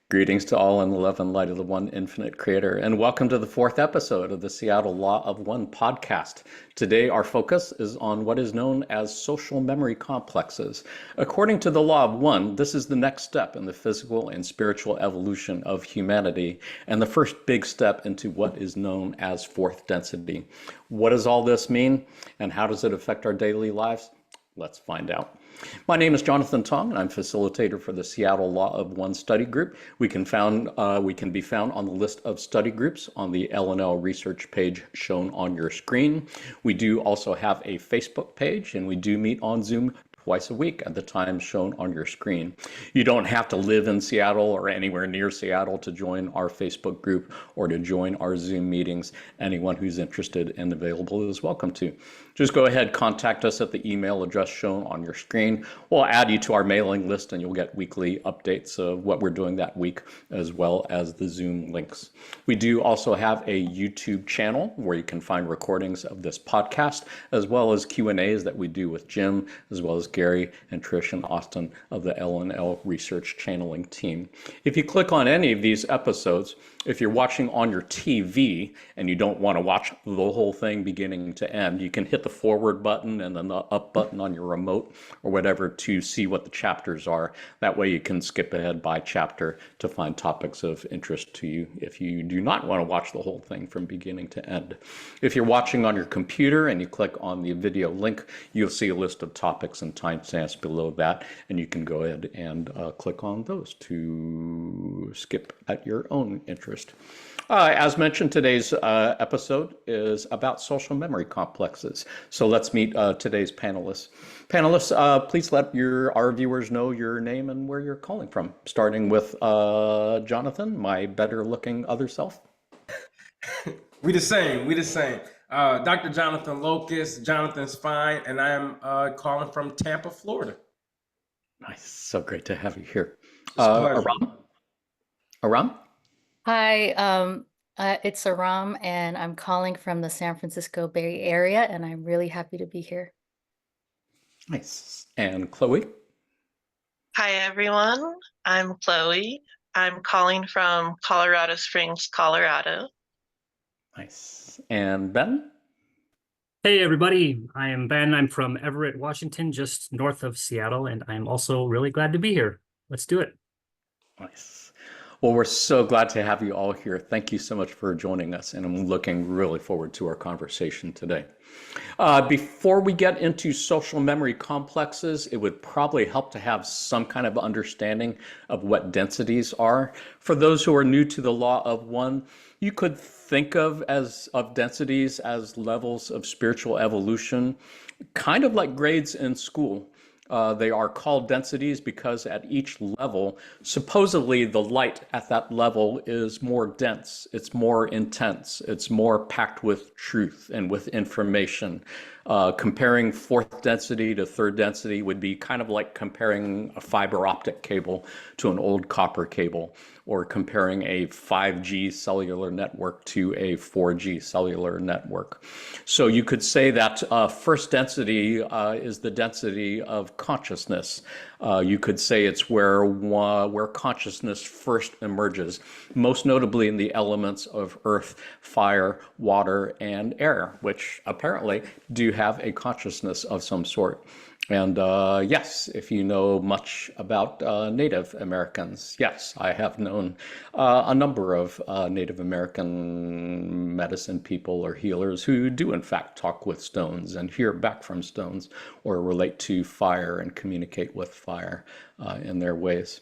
Greetings to all in the love and light of the one infinite creator, and welcome to the fourth episode of the Seattle Law of One podcast. Today, our focus is on what is known as social memory complexes. According to the Law of One, this is the next step in the physical and spiritual evolution of humanity, and the first big step into what is known as fourth density. What does all this mean, and how does it affect our daily lives? Let's find out. My name is Jonathan Tong, and I'm facilitator for the Seattle Law of One study group. We can be found on the list of study groups on the L&L research page shown on your screen. We do also have a Facebook page, and we do meet on Zoom twice a week at the time shown on your screen. You don't have to live in Seattle or anywhere near Seattle to join our Facebook group or to join our Zoom meetings. Anyone who's interested and available is welcome to. Just go ahead, contact us at the email address shown on your screen. We'll add you to our mailing list and you'll get weekly updates of what we're doing that week, as well as the Zoom links. We do also have a YouTube channel where you can find recordings of this podcast, as well as Q&As that we do with Jim, as well as Gary and Trish and Austin of the L&L Research Channeling team. If you click on any of these episodes, if you're watching on your TV and you don't want to watch the whole thing beginning to end, you can hit the forward button and then the up button on your remote or whatever to see what the chapters are. That way you can skip ahead by chapter to find topics of interest to you if you do not want to watch the whole thing from beginning to end. If you're watching on your computer and you click on the video link, you'll see a list of topics and timestamps below that, and you can go ahead and click on those to skip at your own interest. As mentioned, today's episode is about social memory complexes. So let's meet today's panelists. Panelists, please let our viewers know your name and where you're calling from, starting with Jonathan, my better-looking other self. We the same. Dr. Jonathan Locust, Jonathan's fine, and I am calling from Tampa, Florida. Nice. So great to have you here. It's a pleasure. Aram? Hi, it's Aram, and I'm calling from the San Francisco Bay Area, and I'm really happy to be here. Nice. And Chloe? Hi, everyone. I'm Chloe. I'm calling from Colorado Springs, Colorado. Nice. And Ben? Hey, everybody. I am Ben. I'm from Everett, Washington, just north of Seattle, and I'm also really glad to be here. Let's do it. Nice. Well, we're so glad to have you all here. Thank you so much for joining us, and I'm looking really forward to our conversation today. Before we get into social memory complexes, it would probably help to have some kind of understanding of what densities are. For those who are new to the Law of One, you could think of densities as levels of spiritual evolution, kind of like grades in school. They are called densities because at each level, supposedly the light at that level is more dense, it's more intense, it's more packed with truth and with information. Comparing fourth density to third density would be kind of like comparing a fiber optic cable to an old copper cable, or comparing a 5G cellular network to a 4G cellular network. So you could say that first density is the density of consciousness. You could say it's where consciousness first emerges, most notably in the elements of earth, fire, water, and air, which apparently do have a consciousness of some sort. And yes, if you know much about Native Americans, yes, I have known a number of Native American medicine people or healers who do in fact talk with stones and hear back from stones or relate to fire and communicate with fire in their ways.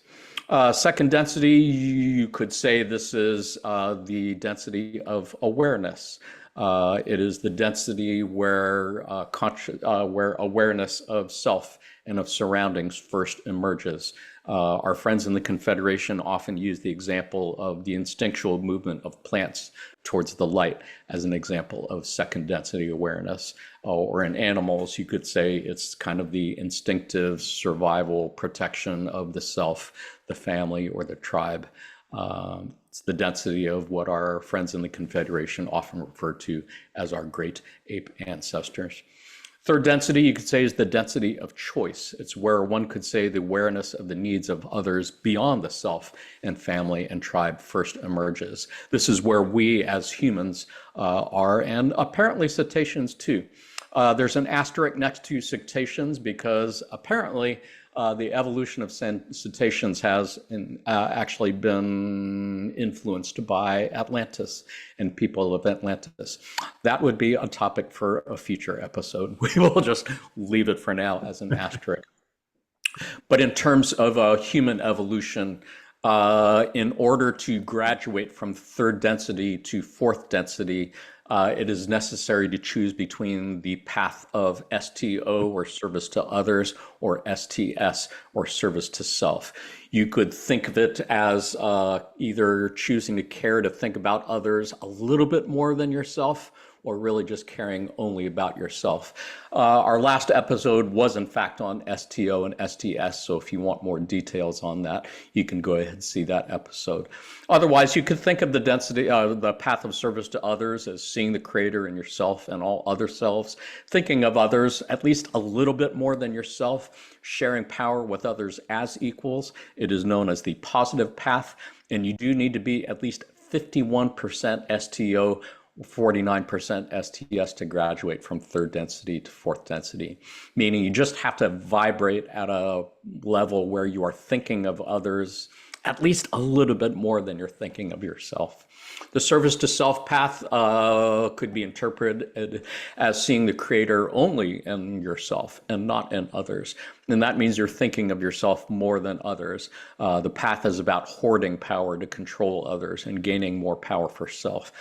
Second density, you could say this is the density of awareness. It is the density where awareness of self and of surroundings first emerges. Our friends in the Confederation often use the example of the instinctual movement of plants towards the light as an example of second density awareness. Or in animals, you could say it's kind of the instinctive survival protection of the self, the family, or the tribe. It's the density of what our friends in the Confederation often refer to as our great ape ancestors. Third density, you could say, is the density of choice. It's where one could say the awareness of the needs of others beyond the self and family and tribe first emerges. This is where we as humans are, and apparently cetaceans too. There's an asterisk next to cetaceans because apparently the evolution of cetaceans has actually been influenced by Atlantis and people of Atlantis. That would be a topic for a future episode. We will just leave it for now as an asterisk. But in terms of human evolution, in order to graduate from third density to fourth density, it is necessary to choose between the path of STO, or service to others, or STS, or service to self. You could think of it as either choosing to care to think about others a little bit more than yourself, or really just caring only about yourself. Our last episode was in fact on STO and STS, so if you want more details on that, you can go ahead and see that episode. Otherwise, you could think of the density, the path of service to others as seeing the Creator in yourself and all other selves, thinking of others at least a little bit more than yourself, sharing power with others as equals. It is known as the positive path, and you do need to be at least 51% STO, 49% STS to graduate from third density to fourth density, meaning you just have to vibrate at a level where you are thinking of others at least a little bit more than you're thinking of yourself. The service to self path could be interpreted as seeing the Creator only in yourself and not in others. And that means you're thinking of yourself more than others. The path is about hoarding power to control others and gaining more power for self.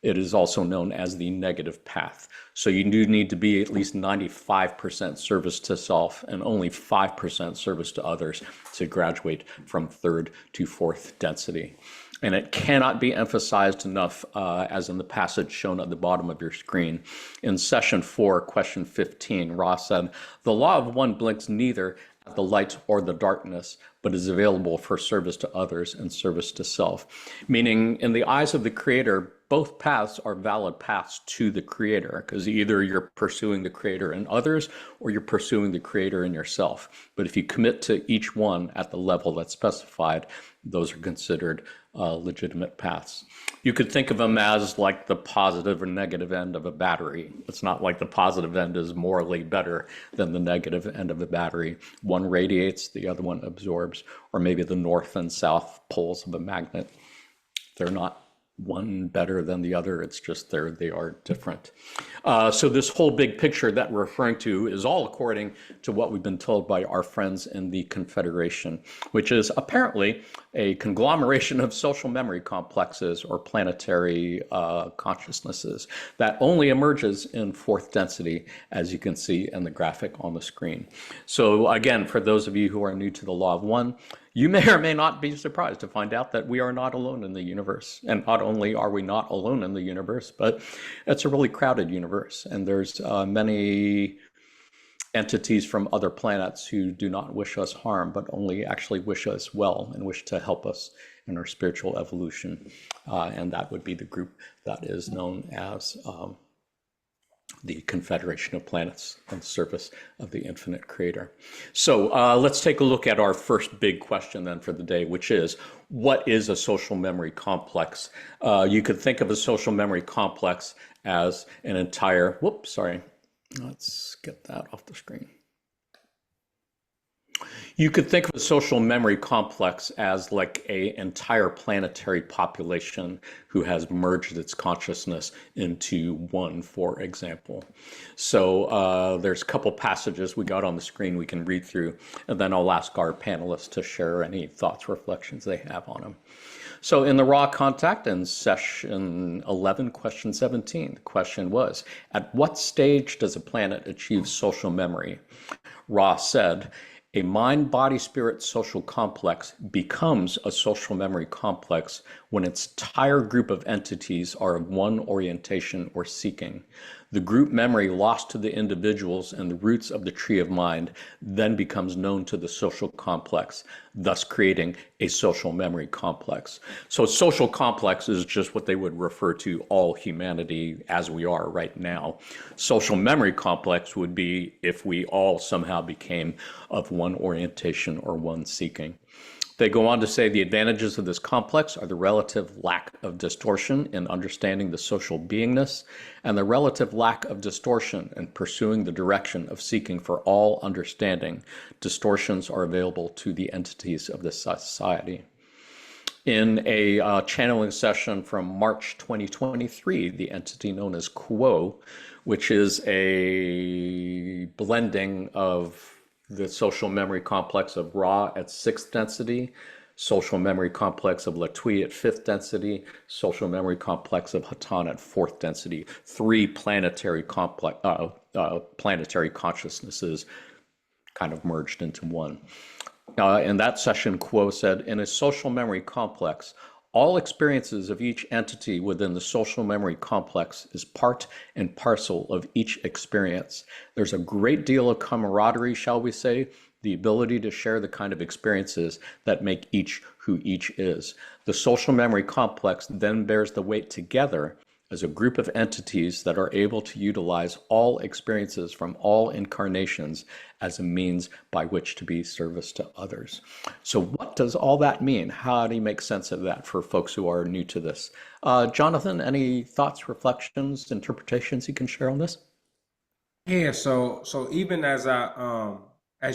It is also known as the negative path. So you do need to be at least 95% service to self and only 5% service to others to graduate from third to fourth density. And it cannot be emphasized enough, as in the passage shown at the bottom of your screen. In session 4, question 15, Ross said, "The law of one blinks neither at the light or the darkness, but is available for service to others and service to self." Meaning, in the eyes of the Creator, both paths are valid paths to the Creator, because either you're pursuing the Creator in others or you're pursuing the Creator in yourself. But if you commit to each one at the level that's specified, those are considered legitimate paths. You could think of them as like the positive or negative end of a battery. It's not like the positive end is morally better than the negative end of a battery. One radiates, the other one absorbs, or maybe the north and south poles of a magnet. They're not one better than the other. It's just they are different. So this whole big picture that we're referring to is all according to what we've been told by our friends in the Confederation, which is apparently a conglomeration of social memory complexes or planetary consciousnesses that only emerges in fourth density, as you can see in the graphic on the screen. So again, for those of you who are new to the law of one, you may or may not be surprised to find out that we are not alone in the universe. And not only are we not alone in the universe, but it's a really crowded universe. And there's many entities from other planets who do not wish us harm, but only actually wish us well and wish to help us in our spiritual evolution. And that would be the group that is known as the Confederation of Planets in service of the infinite Creator. So let's take a look at our first big question then for the day, which is, what is a social memory complex? You could think of a social memory complex as an entire, let's get that off the screen. You could think of a social memory complex as like an entire planetary population who has merged its consciousness into one, for example. So there's a couple passages we got on the screen we can read through, and then I'll ask our panelists to share any thoughts, reflections they have on them. So in the raw contact in session 11, question 17, the question was, at what stage does a planet achieve social memory? Ra said, A mind, body, spirit social complex becomes a social memory complex when its entire group of entities are of one orientation or seeking. The group memory lost to the individuals and the roots of the tree of mind then becomes known to the social complex, thus creating a social memory complex. So social complex is just what they would refer to all humanity as we are right now. Social memory complex would be if we all somehow became of one orientation or one seeking. They go on to say the advantages of this complex are the relative lack of distortion in understanding the social beingness and the relative lack of distortion in pursuing the direction of seeking for all understanding. Distortions are available to the entities of this society. In a channeling session from March 2023, the entity known as Quo, which is a blending of the social memory complex of Ra at 6th density, social memory complex of Latui at 5th density, social memory complex of Hatan at 4th density, three planetary consciousnesses kind of merged into one. In that session, Quo said, in a social memory complex, all experiences of each entity within the social memory complex is part and parcel of each experience. There's a great deal of camaraderie, shall we say, the ability to share the kind of experiences that make each who each is. The social memory complex then bears the weight together as a group of entities that are able to utilize all experiences from all incarnations as a means by which to be service to others. So what does all that mean? How do you make sense of that for folks who are new to this? Jonathan, any thoughts, reflections, interpretations you can share on this? Yeah, so even as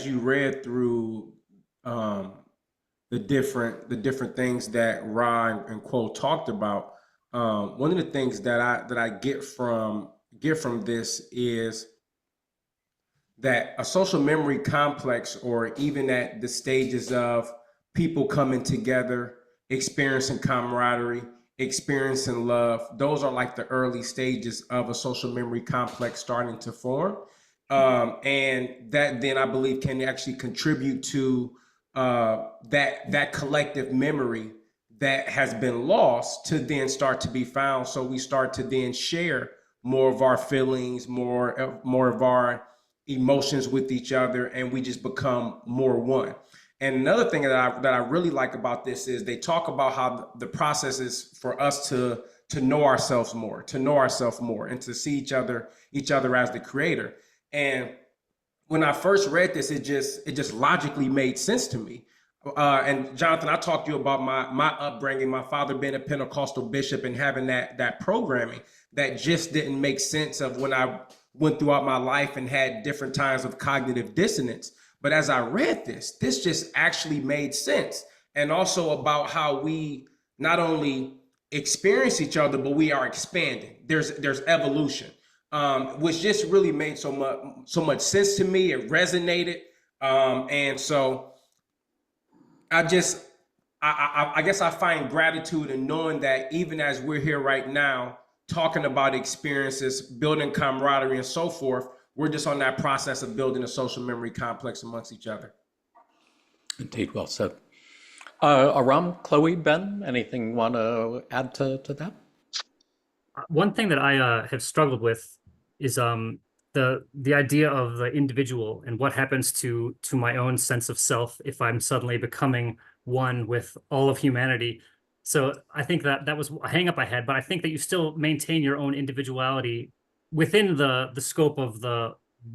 you read through the different things that Ron and Quo talked about, one of the things that I get from this is that a social memory complex, or even at the stages of people coming together, experiencing camaraderie, experiencing love, those are like the early stages of a social memory complex starting to form. And that then I believe can actually contribute to that collective memory that has been lost to then start to be found. So we start to then share more of our feelings, more of our emotions with each other, and we just become more one. And another thing that I really like about this is they talk about how the process is for us to know ourselves more, and to see each other as the creator. And when I first read this, it just logically made sense to me. And Jonathan, I talked to you about my upbringing, my father being a Pentecostal bishop and having that programming that just didn't make sense of when I went throughout my life and had different times of cognitive dissonance. But as I read this just actually made sense. And also about how we not only experience each other, but we are expanding. There's evolution, which just really made so much sense to me. It resonated. And so I guess I find gratitude in knowing that even as we're here right now, talking about experiences, building camaraderie and so forth, we're just on that process of building a social memory complex amongst each other. Indeed, well said. Aram, Chloe, Ben, anything you want to add to that? One thing that I have struggled with is the idea of the individual and what happens to my own sense of self if I'm suddenly becoming one with all of humanity. So I think that was a hang up I had, but I think that you still maintain your own individuality within the scope of the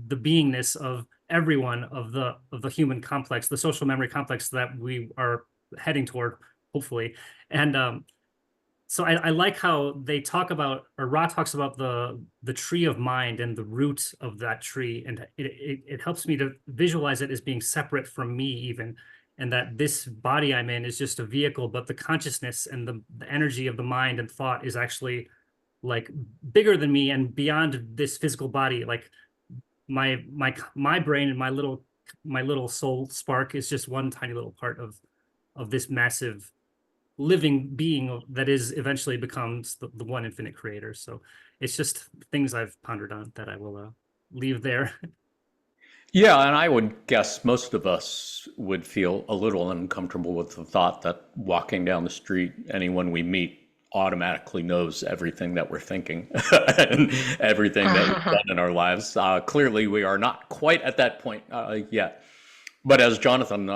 beingness of everyone of the human complex, the social memory complex that we are heading toward, hopefully. And so I like how they talk about, or Ra talks about the tree of mind and the root of that tree, and it helps me to visualize it as being separate from me even, and that this body I'm in is just a vehicle, but the consciousness and the energy of the mind and thought is actually like bigger than me and beyond this physical body. Like my brain and my little soul spark is just one tiny little part of this massive living being that is eventually becomes the one infinite creator. So it's just things I've pondered on that I will leave there. Yeah, and I would guess most of us would feel a little uncomfortable with the thought that walking down the street, anyone we meet automatically knows everything that we're thinking and everything that we've done in our lives. Clearly, we are not quite at that point yet. But as Jonathan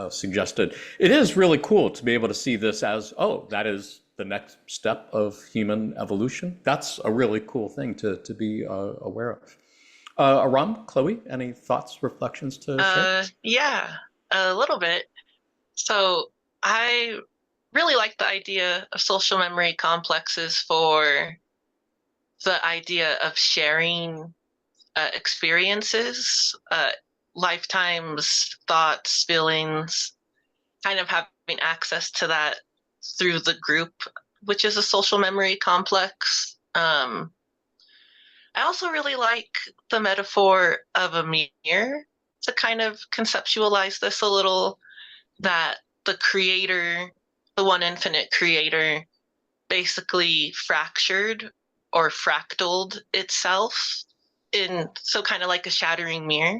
suggested, it is really cool to be able to see this as, oh, that is the next step of human evolution. That's a really cool thing to be aware of. Aram, Chloe, any thoughts, reflections to share? Yeah, a little bit. So I really like the idea of social memory complexes for the idea of sharing experiences, lifetimes, thoughts, feelings, kind of having access to that through the group, which is a social memory complex. I also really like the metaphor of a mirror to kind of conceptualize this a little, that the creator, the one infinite creator, basically fractured or fractaled itself in, so kind of like a shattering mirror.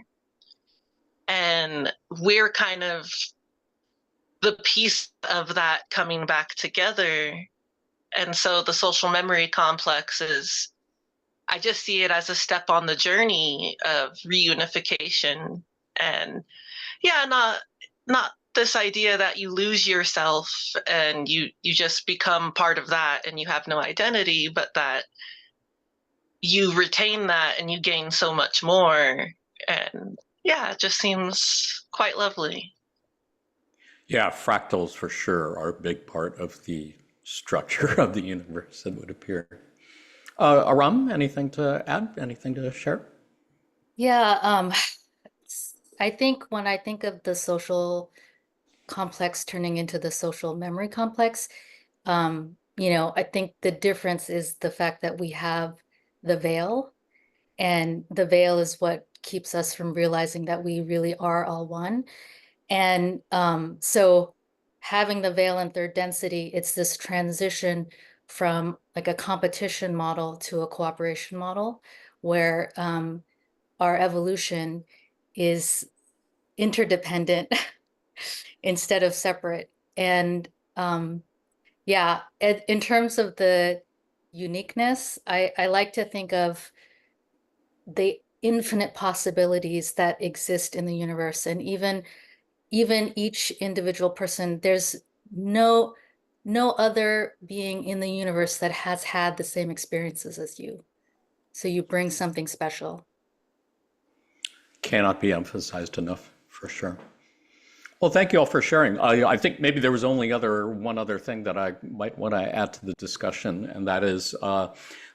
And we're kind of the piece of that coming back together. And so the social memory complex is, I just see it as a step on the journey of reunification. And yeah, not this idea that you lose yourself and you just become part of that and you have no identity, but that you retain that and you gain so much more. And yeah, it just seems quite lovely. Yeah, fractals for sure are a big part of the structure of the universe, it would appear. Aram, anything to add? Anything to share? Yeah, I think when I think of the social complex turning into the social memory complex, I think the difference is the fact that we have the veil, and the veil is what keeps us from realizing that we really are all one. And so having the veil in third density, it's this transition from like a competition model to a cooperation model where our evolution is interdependent instead of separate. And yeah, in terms of the uniqueness, I like to think of the infinite possibilities that exist in the universe. And even each individual person, there's no other being in the universe that has had the same experiences as you. So you bring something special. Cannot be emphasized enough, for sure. Well, thank you all for sharing. I think maybe there was only one other thing that I might want to add to the discussion, and that is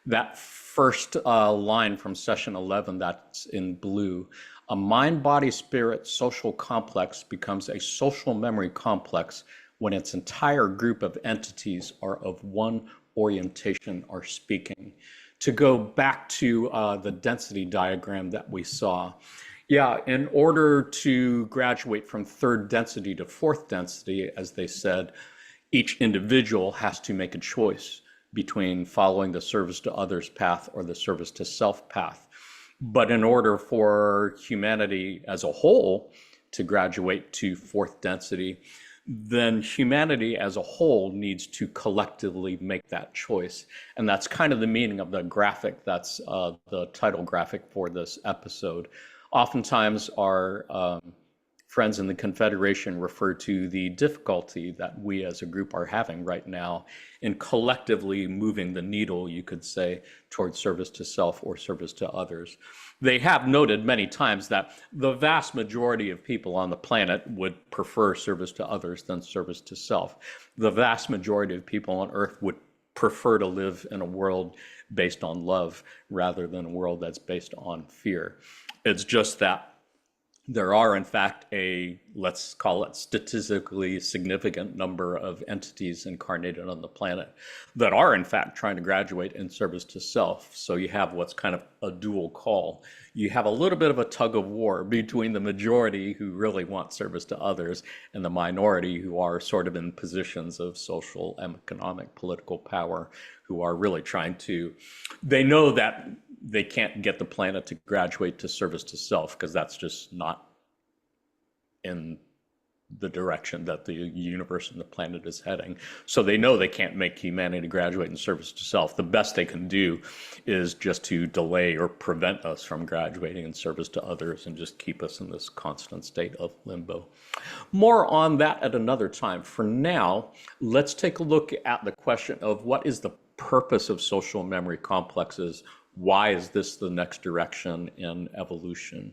that first line from session 11 that's in blue. A mind, body, spirit social complex becomes a social memory complex when its entire group of entities are of one orientation or speaking. To go back to the density diagram that we saw, yeah, in order to graduate from third density to fourth density, as they said, each individual has to make a choice between following the service to others path or the service to self path. But in order for humanity as a whole to graduate to fourth density, then humanity as a whole needs to collectively make that choice. And that's kind of the meaning of the graphic that's the title graphic for this episode. Oftentimes, our friends in the Confederation refer to the difficulty that we as a group are having right now in collectively moving the needle, you could say, towards service to self or service to others. They have noted many times that the vast majority of people on the planet would prefer service to others than service to self. The vast majority of people on Earth would prefer to live in a world based on love rather than a world that's based on fear. It's just that there are, in fact, let's call it statistically significant number of entities incarnated on the planet that are, in fact, trying to graduate in service to self. So you have what's kind of a dual call. You have a little bit of a tug of war between the majority who really want service to others and the minority who are sort of in positions of social, economic, political power, who are really trying to, they know that they can't get the planet to graduate to service to self because that's just not in the direction that the universe and the planet is heading. So they know they can't make humanity graduate in service to self. The best they can do is just to delay or prevent us from graduating in service to others and just keep us in this constant state of limbo. More on that at another time. For now, let's take a look at the question of what is the purpose of social memory complexes? Why is this the next direction in evolution?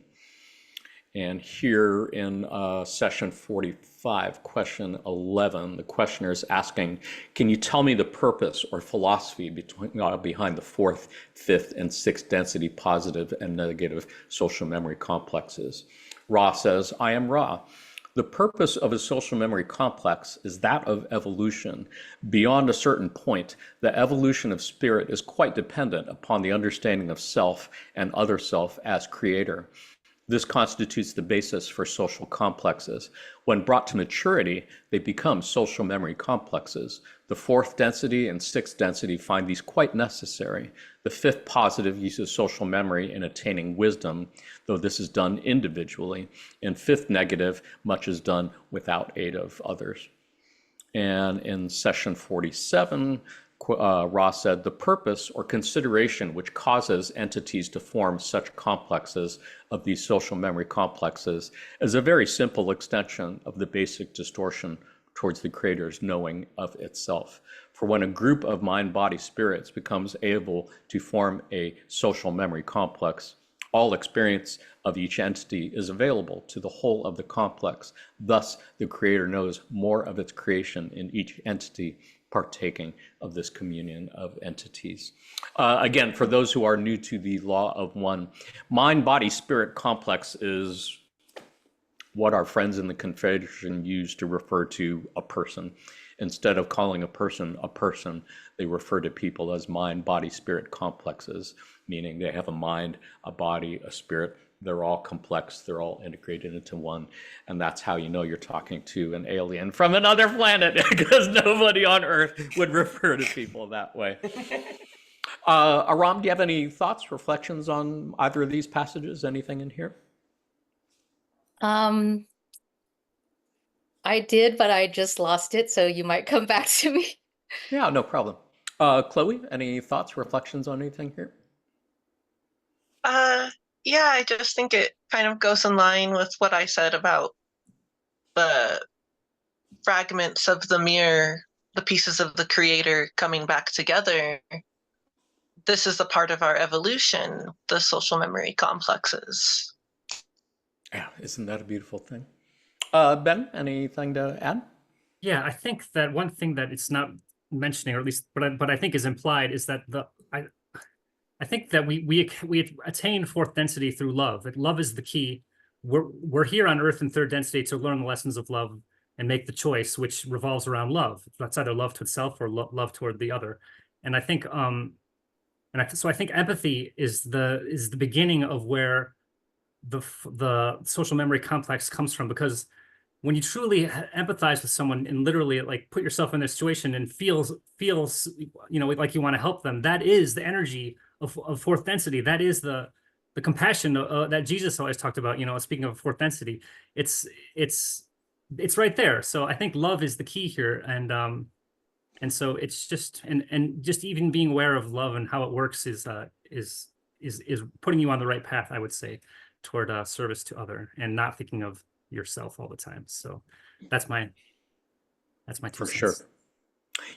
And here in session 45, question 11, the questioner is asking, can you tell me the purpose or philosophy behind the fourth, fifth, and sixth density positive and negative social memory complexes? Ra says, I am Ra. The purpose of a social memory complex is that of evolution. Beyond a certain point, the evolution of spirit is quite dependent upon the understanding of self and other self as creator. This constitutes the basis for social complexes. When brought to maturity, they become social memory complexes. The fourth density and sixth density find these quite necessary. The fifth positive uses social memory in attaining wisdom, though this is done individually. In fifth negative, much is done without aid of others. And in session 47, Ross said, the purpose or consideration which causes entities to form such complexes of these social memory complexes is a very simple extension of the basic distortion towards the creator's knowing of itself. For when a group of mind, body, spirits becomes able to form a social memory complex, all experience of each entity is available to the whole of the complex. Thus, the creator knows more of its creation in each entity partaking of this communion of entities. Again, for those who are new to the law of one, mind, body, spirit complex is what our friends in the Confederation use to refer to a person. Instead of calling a person, they refer to people as mind, body, spirit complexes, meaning they have a mind, a body, a spirit. They're all complex, they're all integrated into one. And that's how you know you're talking to an alien from another planet, because nobody on Earth would refer to people that way. Aram, do you have any thoughts, reflections on either of these passages? Anything in here? I did, but I just lost it, so you might come back to me. Yeah, no problem. Chloe, any thoughts, reflections on anything here? Yeah, I just think it kind of goes in line with what I said about the fragments of the mirror, the pieces of the creator coming back together. This is a part of our evolution, the social memory complexes. Yeah, isn't that a beautiful thing? Ben, anything to add? Yeah, I think that one thing that it's not mentioning, or at least, but I think is implied, is that I think that we attain fourth density through love. That love is the key. We're here on Earth in third density to learn the lessons of love and make the choice, which revolves around love. That's either love to itself or love toward the other. And I think so I think empathy is the beginning of where the social memory complex comes from, because when you truly empathize with someone and literally like put yourself in their situation and feels like you want to help them, that is the energy of fourth density. That is the compassion that Jesus always talked about. Speaking of fourth density, it's right there. So I think love is the key here, and so it's just and just even being aware of love and how it works is putting you on the right path, I would say, toward service to other and not thinking of yourself all the time. So that's my 2 For cents. sure.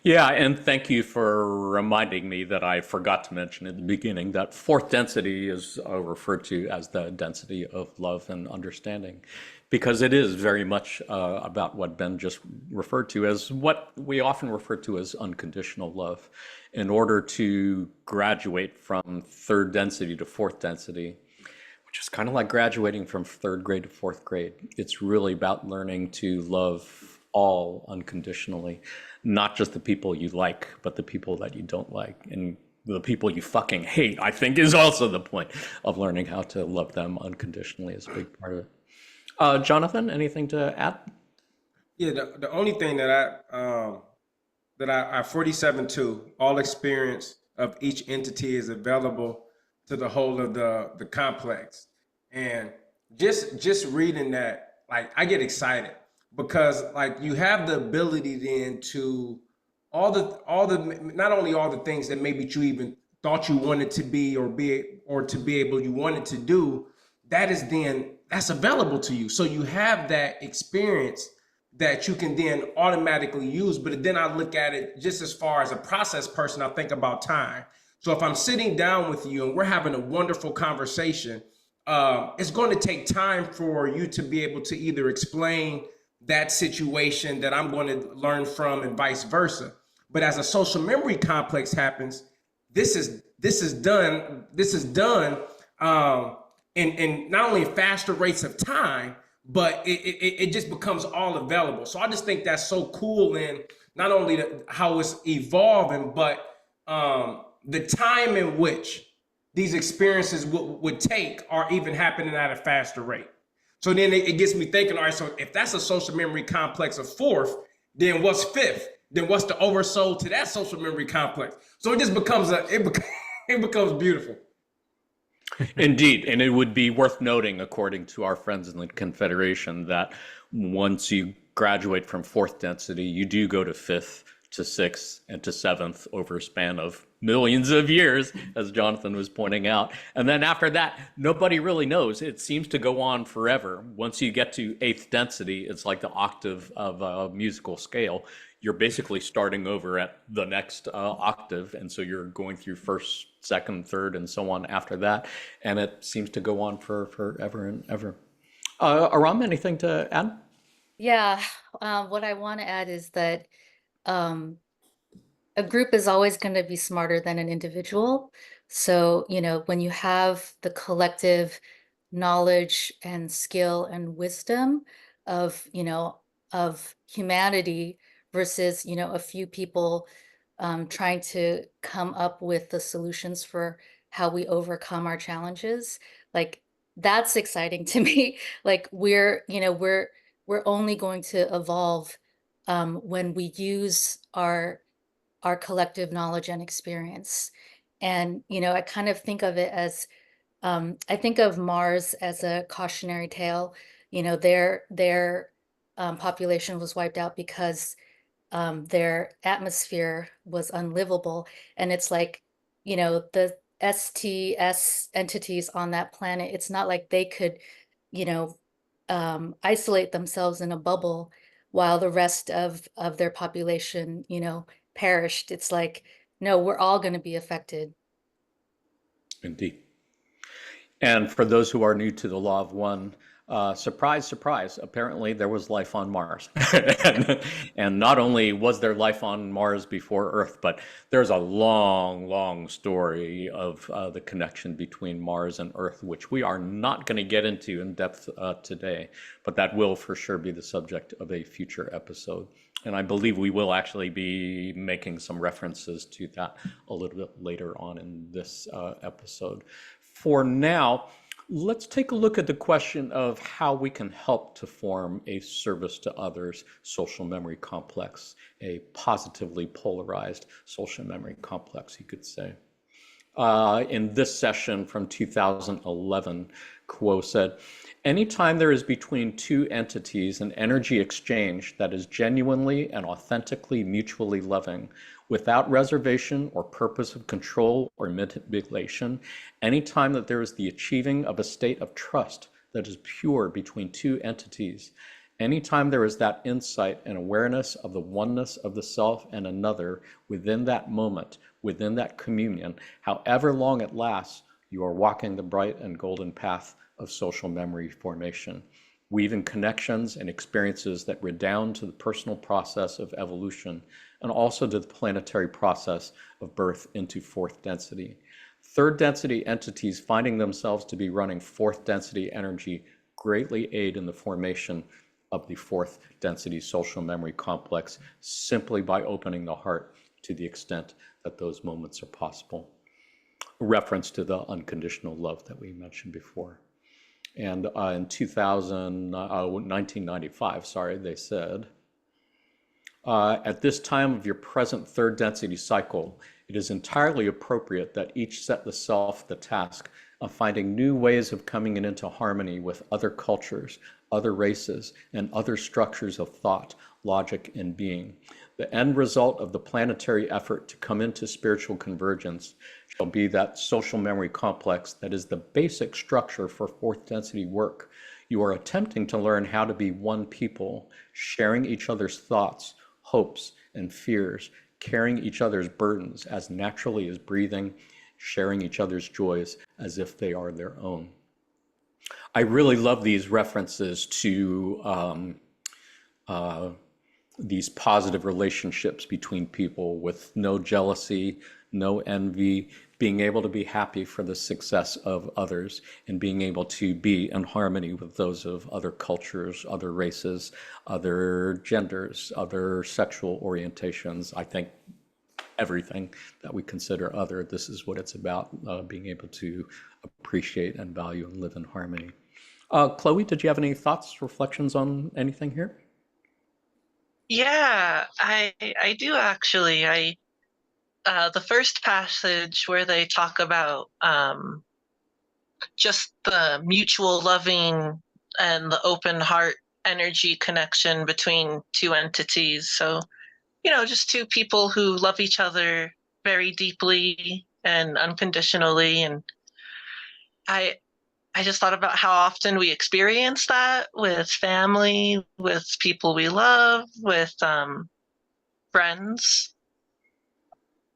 Yeah, and thank you for reminding me that I forgot to mention at the beginning that fourth density is referred to as the density of love and understanding, because it is very much about what Ben just referred to as what we often refer to as unconditional love. In order to graduate from third density to fourth density, which is kind of like graduating from third grade to fourth grade, it's really about learning to love all unconditionally, not just the people you like, but the people that you don't like. And the people you fucking hate, I think, is also the point of learning how to love them unconditionally is a big part of it. Jonathan, anything to add? Yeah, the only thing that I 47.2, all experience of each entity is available to the whole of the complex. And just reading that, like I get excited because like you have the ability then to all the not only all the things that maybe you even thought you wanted to be or to be able you wanted to do, that is then that's available to you. So you have that experience that you can then automatically use. But then I look at it just as far as a process person, I think about time. So if I'm sitting down with you and we're having a wonderful conversation, it's going to take time for you to be able to either explain that situation that I'm going to learn from and vice versa. But as a social memory complex happens, this is done in not only faster rates of time, but it just becomes all available. So I just think that's so cool in not only how it's evolving, but the time in which these experiences would take are even happening at a faster rate. So then it gets me thinking, all right, so if that's a social memory complex of fourth, then what's fifth? Then what's the oversoul to that social memory complex? So it just becomes it becomes beautiful. Indeed, and it would be worth noting, according to our friends in the Confederation, that once you graduate from fourth density, you do go to fifth, to sixth, and to seventh over a span of millions of years, as Jonathan was pointing out. And then after that, nobody really knows. It seems to go on forever. Once you get to eighth density, it's like the octave of a musical scale. You're basically starting over at the next octave. And so you're going through first, second, third, and so on after that. And it seems to go on for forever and ever. Aram, anything to add? Yeah, what I want to add is that um, a group is always going to be smarter than an individual. So, when you have the collective knowledge and skill and wisdom of, of humanity versus, a few people trying to come up with the solutions for how we overcome our challenges, like that's exciting to me. Like we're only going to evolve when we use our collective knowledge and experience. And, I kind of think of it as I think of Mars as a cautionary tale. Their population was wiped out because their atmosphere was unlivable. And it's like, the STS entities on that planet, it's not like they could, you know, isolate themselves in a bubble while the rest of their population, perished. It's like, no, we're all going to be affected. Indeed. And for those who are new to the law of one, surprise, surprise, apparently there was life on Mars. And not only was there life on Mars before Earth, but there's a long, long story of the connection between Mars and Earth, which we are not going to get into in depth today, but that will for sure be the subject of a future episode. And I believe we will actually be making some references to that a little bit later on in this episode. For now, let's take a look at the question of how we can help to form a service to others social memory complex, a positively polarized social memory complex, you could say. In this session from 2011, Kuo said, anytime there is between two entities an energy exchange that is genuinely and authentically mutually loving, without reservation or purpose of control or manipulation, anytime that there is the achieving of a state of trust that is pure between two entities, anytime there is that insight and awareness of the oneness of the self and another within that moment, within that communion, however long it lasts, you are walking the bright and golden path of social memory formation, weaving connections and experiences that redound to the personal process of evolution and also to the planetary process of birth into fourth density. Third density entities finding themselves to be running fourth density energy greatly aid in the formation of the fourth density social memory complex simply by opening the heart to the extent that those moments are possible. A reference to the unconditional love that we mentioned before. And in 1995, they said, at this time of your present third density cycle, it is entirely appropriate that each set the self the task of finding new ways of coming into harmony with other cultures, other races, and other structures of thought, logic, and being. The end result of the planetary effort to come into spiritual convergence shall be that social memory complex that is the basic structure for fourth density work. You are attempting to learn how to be one people, sharing each other's thoughts, hopes, and fears, carrying each other's burdens as naturally as breathing, sharing each other's joys as if they are their own. I really love these references to these positive relationships between people with no jealousy, no envy, being able to be happy for the success of others, and being able to be in harmony with those of other cultures, other races, other genders, other sexual orientations. I think everything that we consider other, this is what it's about, being able to appreciate and value and live in harmony. Chloe, did you have any thoughts, reflections on anything here? Yeah, I do actually. The first passage where they talk about just the mutual loving and the open heart energy connection between two entities. So, just two people who love each other very deeply and unconditionally. And I I just thought about how often we experience that with family, with people we love, with friends.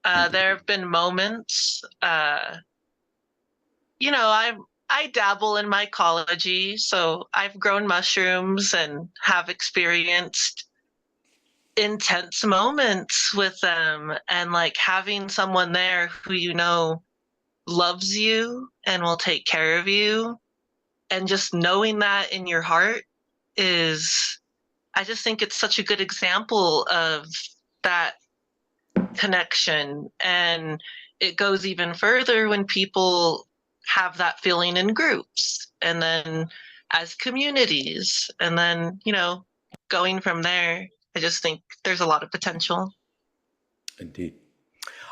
There have been moments, I dabble in mycology, so I've grown mushrooms and have experienced intense moments with them, and like having someone there who loves you and will take care of you, and just knowing that in your heart is, I just think it's such a good example of that connection. And it goes even further when people have that feeling in groups and then as communities, and then going from there. I just think there's a lot of potential. Indeed.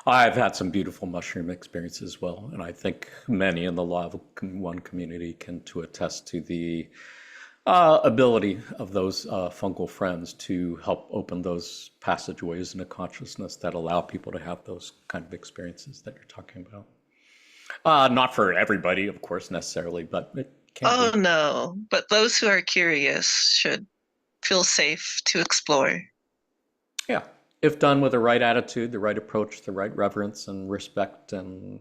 I've had some beautiful mushroom experiences as well, and I think many in the Law of One community can to attest to the ability of those fungal friends to help open those passageways into consciousness that allow people to have those kind of experiences that you're talking about. Not for everybody, of course, necessarily, but it can Oh be. no, but those who are curious should feel safe to explore. Yeah, if done with the right attitude, the right approach, the right reverence and respect, and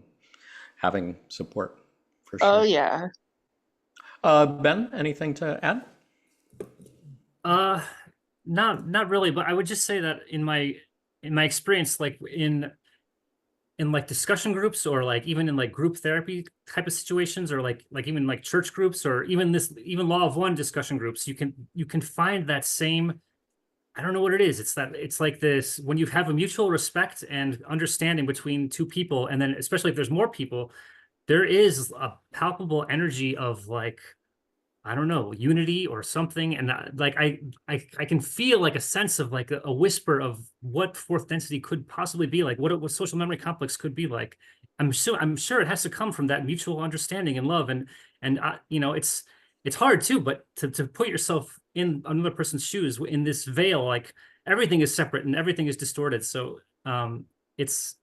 having support, for Oh sure. yeah. Ben, anything to add? Uh, not really, but I would just say that in my experience, like in like discussion groups, or like even in like group therapy type of situations, or like even like church groups, or even Law of One discussion groups, you can find that same, I don't know what it is. It's like this, when you have a mutual respect and understanding between two people, and then especially if there's more people, there is a palpable energy of like, I don't know, unity or something. And like I can feel like a sense of like a whisper of what fourth density could possibly be like, what social memory complex could be like. I'm sure it has to come from that mutual understanding and love, and it's hard too, but to put yourself in another person's shoes in this veil, like everything is separate and everything is distorted. So it's,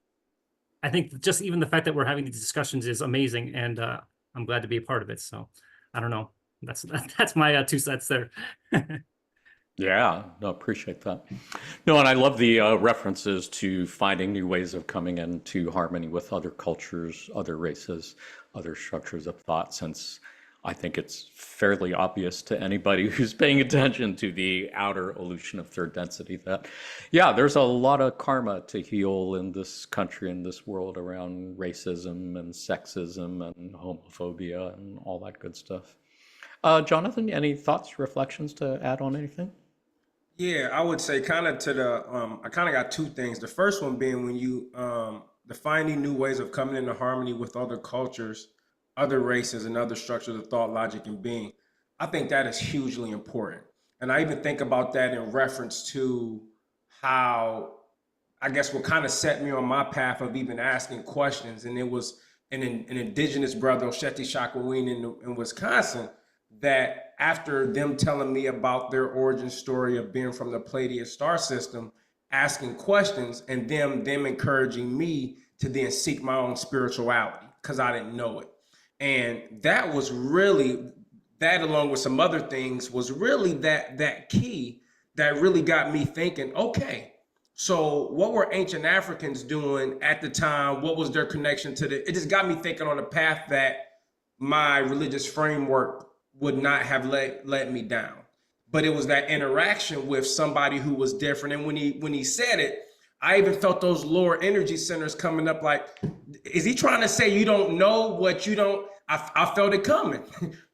I think just even the fact that we're having these discussions is amazing, and I'm glad to be a part of it. So I don't know. That's my 2 cents there. Yeah, no, appreciate that. No, and I love the references to finding new ways of coming into harmony with other cultures, other races, other structures of thought, since I think it's fairly obvious to anybody who's paying attention to the outer illusion of third density that, yeah, there's a lot of karma to heal in this country, in this world, around racism and sexism and homophobia and all that good stuff. Jonathan, any thoughts, reflections to add on anything? Yeah, I would say kind of to the I kind of got two things. The first one being when you the finding new ways of coming into harmony with other cultures, other races, and other structures of thought, logic, and being. I think that is hugely important. And I even think about that in reference to how I guess what kind of set me on my path of even asking questions. And it was an indigenous brother, Osheti Shakaween in Wisconsin, that after them telling me about their origin story of being from the Pleiadian star system, asking questions and them encouraging me to then seek my own spirituality because I didn't know it. And that was really, that along with some other things was really that key that really got me thinking, okay, so what were ancient Africans doing at the time? What was their connection to it just got me thinking on a path that my religious framework would not have let me down. But it was that interaction with somebody who was different. And when he said it, I even felt those lower energy centers coming up like, is he trying to say you don't know what you don't? I felt it coming.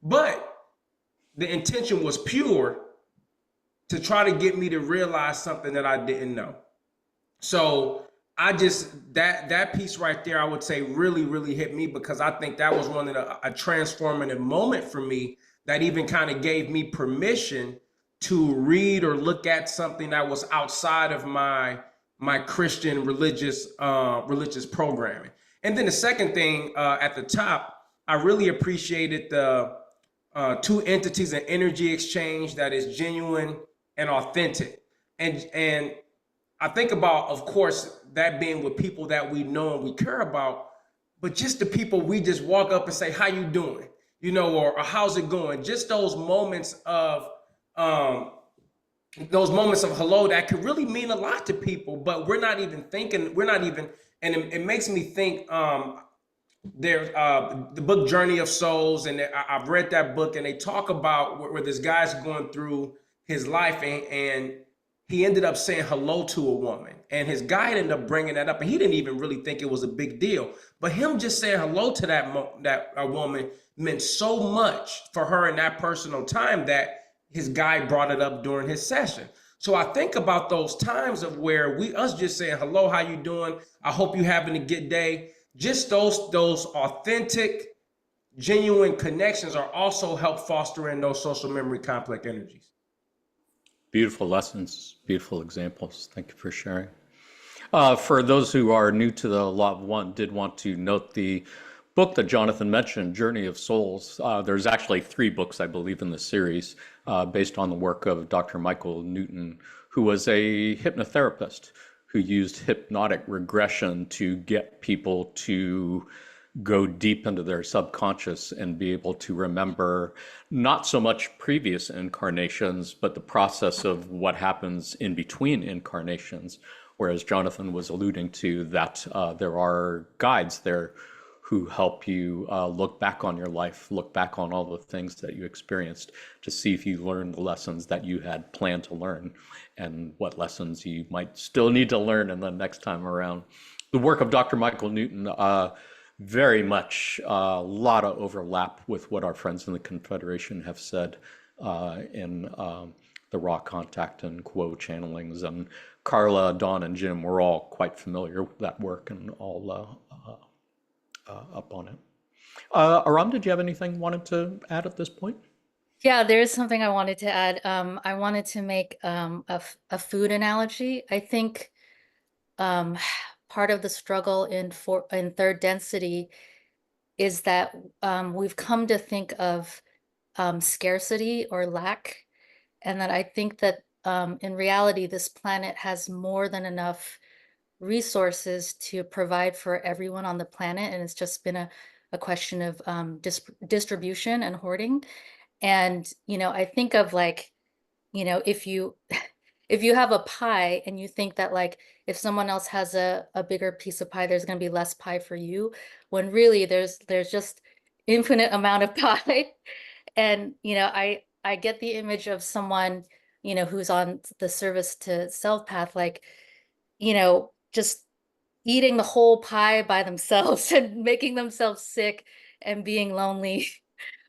But the intention was pure to try to get me to realize something that I didn't know. So I just that piece right there, I would say really hit me because I think that was one of a transformative moment for me that even kind of gave me permission to read or look at something that was outside of my Christian religious programming. And then the second thing at the top, I really appreciated the two entities and energy exchange that is genuine and authentic. And I think about, of course, that being with people that we know and we care about, but just the people we just walk up and say, "How you doing?" Or "How's it going?" Just um, those moments of hello that could really mean a lot to people, but we're not even thinking. We're not even, and it makes me think. There's the book Journey of Souls, and I've read that book, and they talk about where this guy's going through his life, and he ended up saying hello to a woman, and his guide ended up bringing that up, and he didn't even really think it was a big deal, but him just saying hello to that woman meant so much for her in that personal time that his guide brought it up during his session. So I think about those times of where us just saying hello, how you doing? I hope you having a good day. Just those authentic, genuine connections are also help fostering those social memory complex energies. Beautiful lessons, beautiful examples. Thank you for sharing. For those who are new to the Law of One, did want to note the book that Jonathan mentioned, Journey of Souls. There's actually 3 books, I believe, in the series based on the work of Dr. Michael Newton, who was a hypnotherapist who used hypnotic regression to get people to go deep into their subconscious and be able to remember not so much previous incarnations, but the process of what happens in between incarnations. Whereas Jonathan was alluding to that there are guides there who help you look back on your life, look back on all the things that you experienced to see if you learned the lessons that you had planned to learn and what lessons you might still need to learn in the next time around. The work of Dr. Michael Newton, very much a lot of overlap with what our friends in the Confederation have said in the raw contact and quo channelings. And Carla, Dawn, and Jim were all quite familiar with that work and all up on it. Aram, did you have anything you wanted to add at this point? Yeah, there is something I wanted to add. I wanted to make a food analogy. I think part of the struggle in third density is that we've come to think of scarcity or lack, and that I think that in reality, this planet has more than enough resources to provide for everyone on the planet, and it's just been a question of distribution and hoarding. And I think of like, if you if you have a pie and you think that like if someone else has a bigger piece of pie, there's going to be less pie for you, when really there's just infinite amount of pie. And I get the image of someone who's on the service to self path, like just eating the whole pie by themselves and making themselves sick and being lonely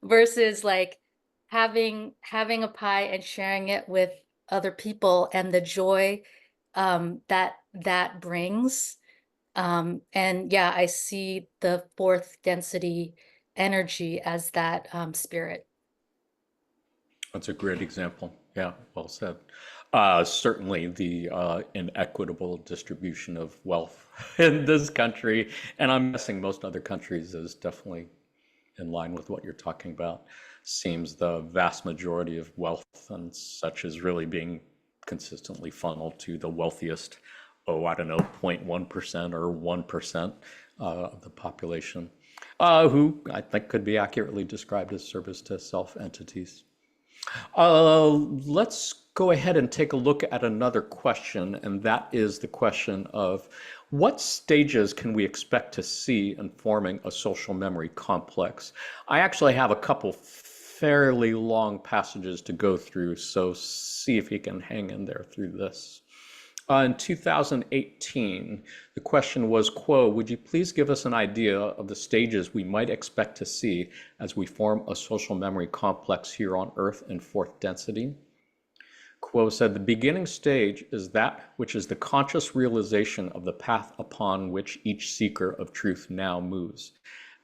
versus like having a pie and sharing it with other people and the joy that brings. And yeah, I see the 4th density energy as that spirit. That's a great example. Yeah, well said. Certainly the inequitable distribution of wealth in this country, and I'm guessing most other countries, is definitely in line with what you're talking about. Seems the vast majority of wealth and such is really being consistently funneled to the wealthiest, I don't know, 0.1% or 1% of the population, who I think could be accurately described as service to self entities. Let's go ahead and take a look at another question, and that is the question of what stages can we expect to see in forming a social memory complex? I actually have a couple fairly long passages to go through, so see if you can hang in there through this. In 2018, the question was, would you please give us an idea of the stages we might expect to see as we form a social memory complex here on Earth in fourth density? Said, the beginning stage is that which is the conscious realization of the path upon which each seeker of truth now moves.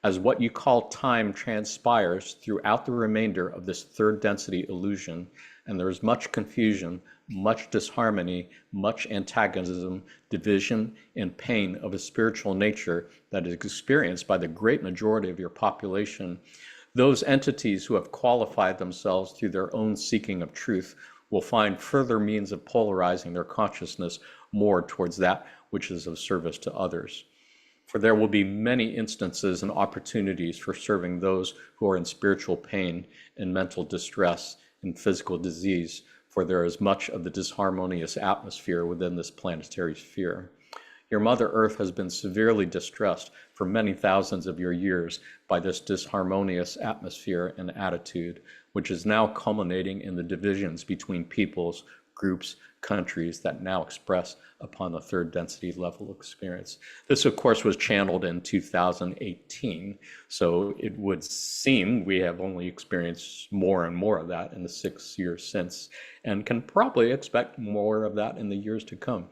As what you call time transpires throughout the remainder of this third density illusion, and there is much confusion, much disharmony, much antagonism, division, and pain of a spiritual nature that is experienced by the great majority of your population, those entities who have qualified themselves through their own seeking of truth will find further means of polarizing their consciousness more towards that which is of service to others. For there will be many instances and opportunities for serving those who are in spiritual pain, in mental distress, in physical disease, for there is much of the disharmonious atmosphere within this planetary sphere. Your Mother Earth has been severely distressed for many thousands of your years by this disharmonious atmosphere and attitude, which is now culminating in the divisions between peoples, groups, countries that now express upon the third density level experience. This, of course, was channeled in 2018, so it would seem we have only experienced more and more of that in the 6 years since, and can probably expect more of that in the years to come.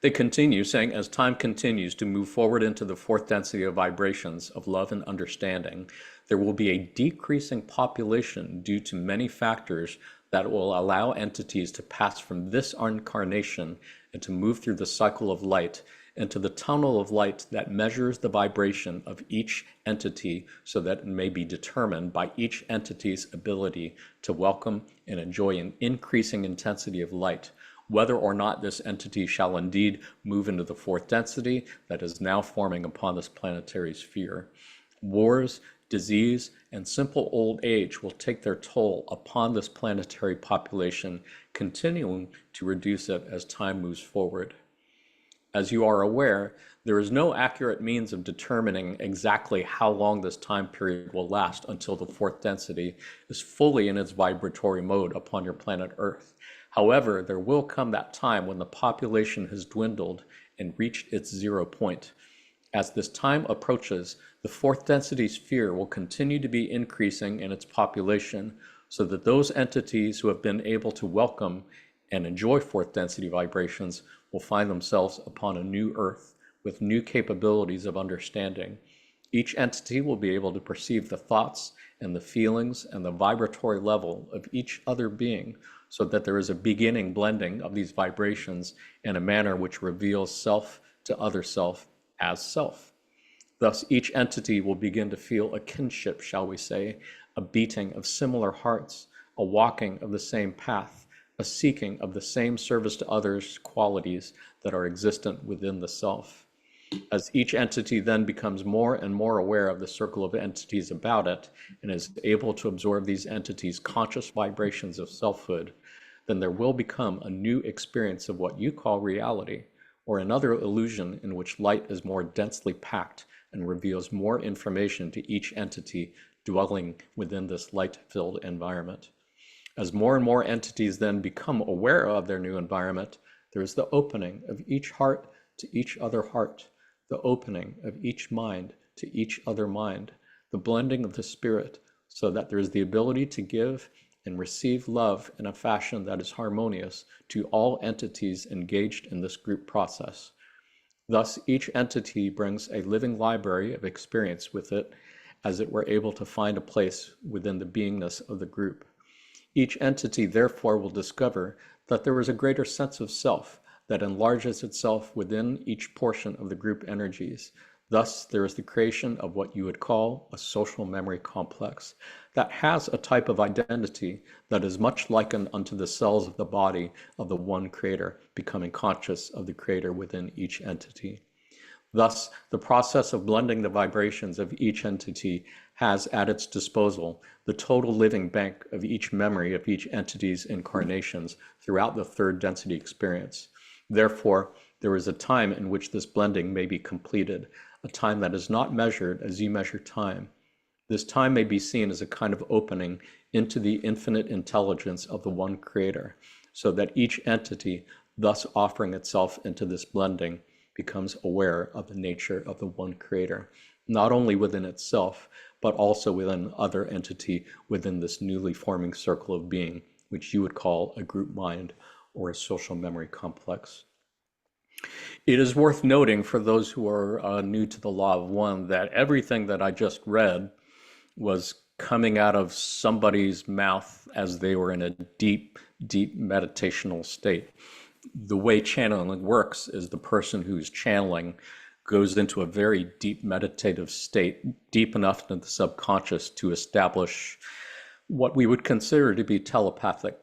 They continue saying, as time continues to move forward into the fourth density of vibrations of love and understanding, there will be a decreasing population due to many factors that will allow entities to pass from this incarnation and to move through the cycle of light into the tunnel of light that measures the vibration of each entity so that it may be determined by each entity's ability to welcome and enjoy an increasing intensity of light, whether or not this entity shall indeed move into the fourth density that is now forming upon this planetary sphere. Wars, disease, and simple old age will take their toll upon this planetary population, continuing to reduce it as time moves forward. As you are aware, there is no accurate means of determining exactly how long this time period will last until the fourth density is fully in its vibratory mode upon your planet Earth. However, there will come that time when the population has dwindled and reached its 0 point. As this time approaches, the fourth density sphere will continue to be increasing in its population so that those entities who have been able to welcome and enjoy fourth density vibrations will find themselves upon a new Earth with new capabilities of understanding. Each entity will be able to perceive the thoughts and the feelings and the vibratory level of each other being, so that there is a beginning blending of these vibrations in a manner which reveals self to other self as self. Thus, each entity will begin to feel a kinship, shall we say, a beating of similar hearts, a walking of the same path, a seeking of the same service to others qualities that are existent within the self. As each entity then becomes more and more aware of the circle of entities about it and is able to absorb these entities' conscious vibrations of selfhood, then there will become a new experience of what you call reality, or another illusion in which light is more densely packed and reveals more information to each entity dwelling within this light-filled environment. As more and more entities then become aware of their new environment, there is the opening of each heart to each other heart, the opening of each mind to each other mind, the blending of the spirit, so that there is the ability to give and receive love in a fashion that is harmonious to all entities engaged in this group process. Thus, each entity brings a living library of experience with it, as it were able to find a place within the beingness of the group. Each entity therefore will discover that there is a greater sense of self that enlarges itself within each portion of the group energies. Thus, there is the creation of what you would call a social memory complex that has a type of identity that is much likened unto the cells of the body of the one creator, becoming conscious of the creator within each entity. Thus, the process of blending the vibrations of each entity has at its disposal the total living bank of each memory of each entity's incarnations throughout the third density experience. Therefore, there is a time in which this blending may be completed, a time that is not measured as you measure time. This time may be seen as a kind of opening into the infinite intelligence of the one creator, so that each entity, thus offering itself into this blending, becomes aware of the nature of the one creator, not only within itself, but also within other entity within this newly forming circle of being, which you would call a group mind or a social memory complex. It is worth noting for those who are new to the law of one that everything that I just read was coming out of somebody's mouth as they were in a deep, deep meditational state. The way channeling works is the person who's channeling goes into a very deep meditative state, deep enough into the subconscious to establish what we would consider to be telepathic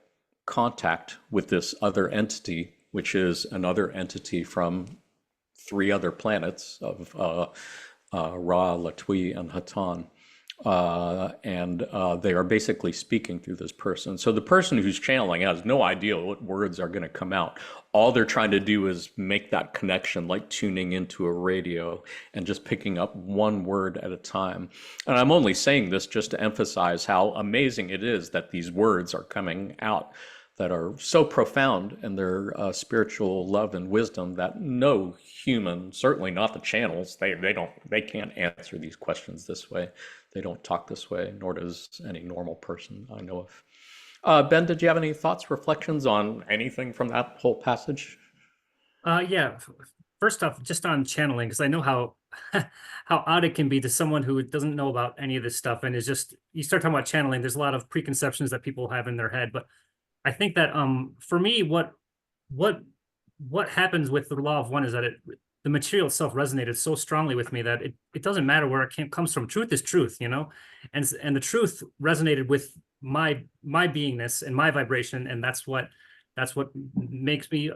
contact with this other entity, which is another entity from 3 other planets of Ra, Latwi, and Hatan. They are basically speaking through this person. So the person who's channeling has no idea what words are going to come out. All they're trying to do is make that connection, like tuning into a radio and just picking up one word at a time. And I'm only saying this just to emphasize how amazing it is that these words are coming out that are so profound in their spiritual love and wisdom that no human, certainly not the channels, they can't answer these questions this way. They don't talk this way, nor does any normal person I know of. Ben, did you have any thoughts, reflections on anything from that whole passage? Yeah. First off, just on channeling, because I know how how odd it can be to someone who doesn't know about any of this stuff, and is just, you start talking about channeling, there's a lot of preconceptions that people have in their head. But I think that for me, what happens with the law of one is that the material itself resonated so strongly with me that it doesn't matter where it comes from. Truth is truth, you know, and the truth resonated with my beingness and my vibration, and that's what makes me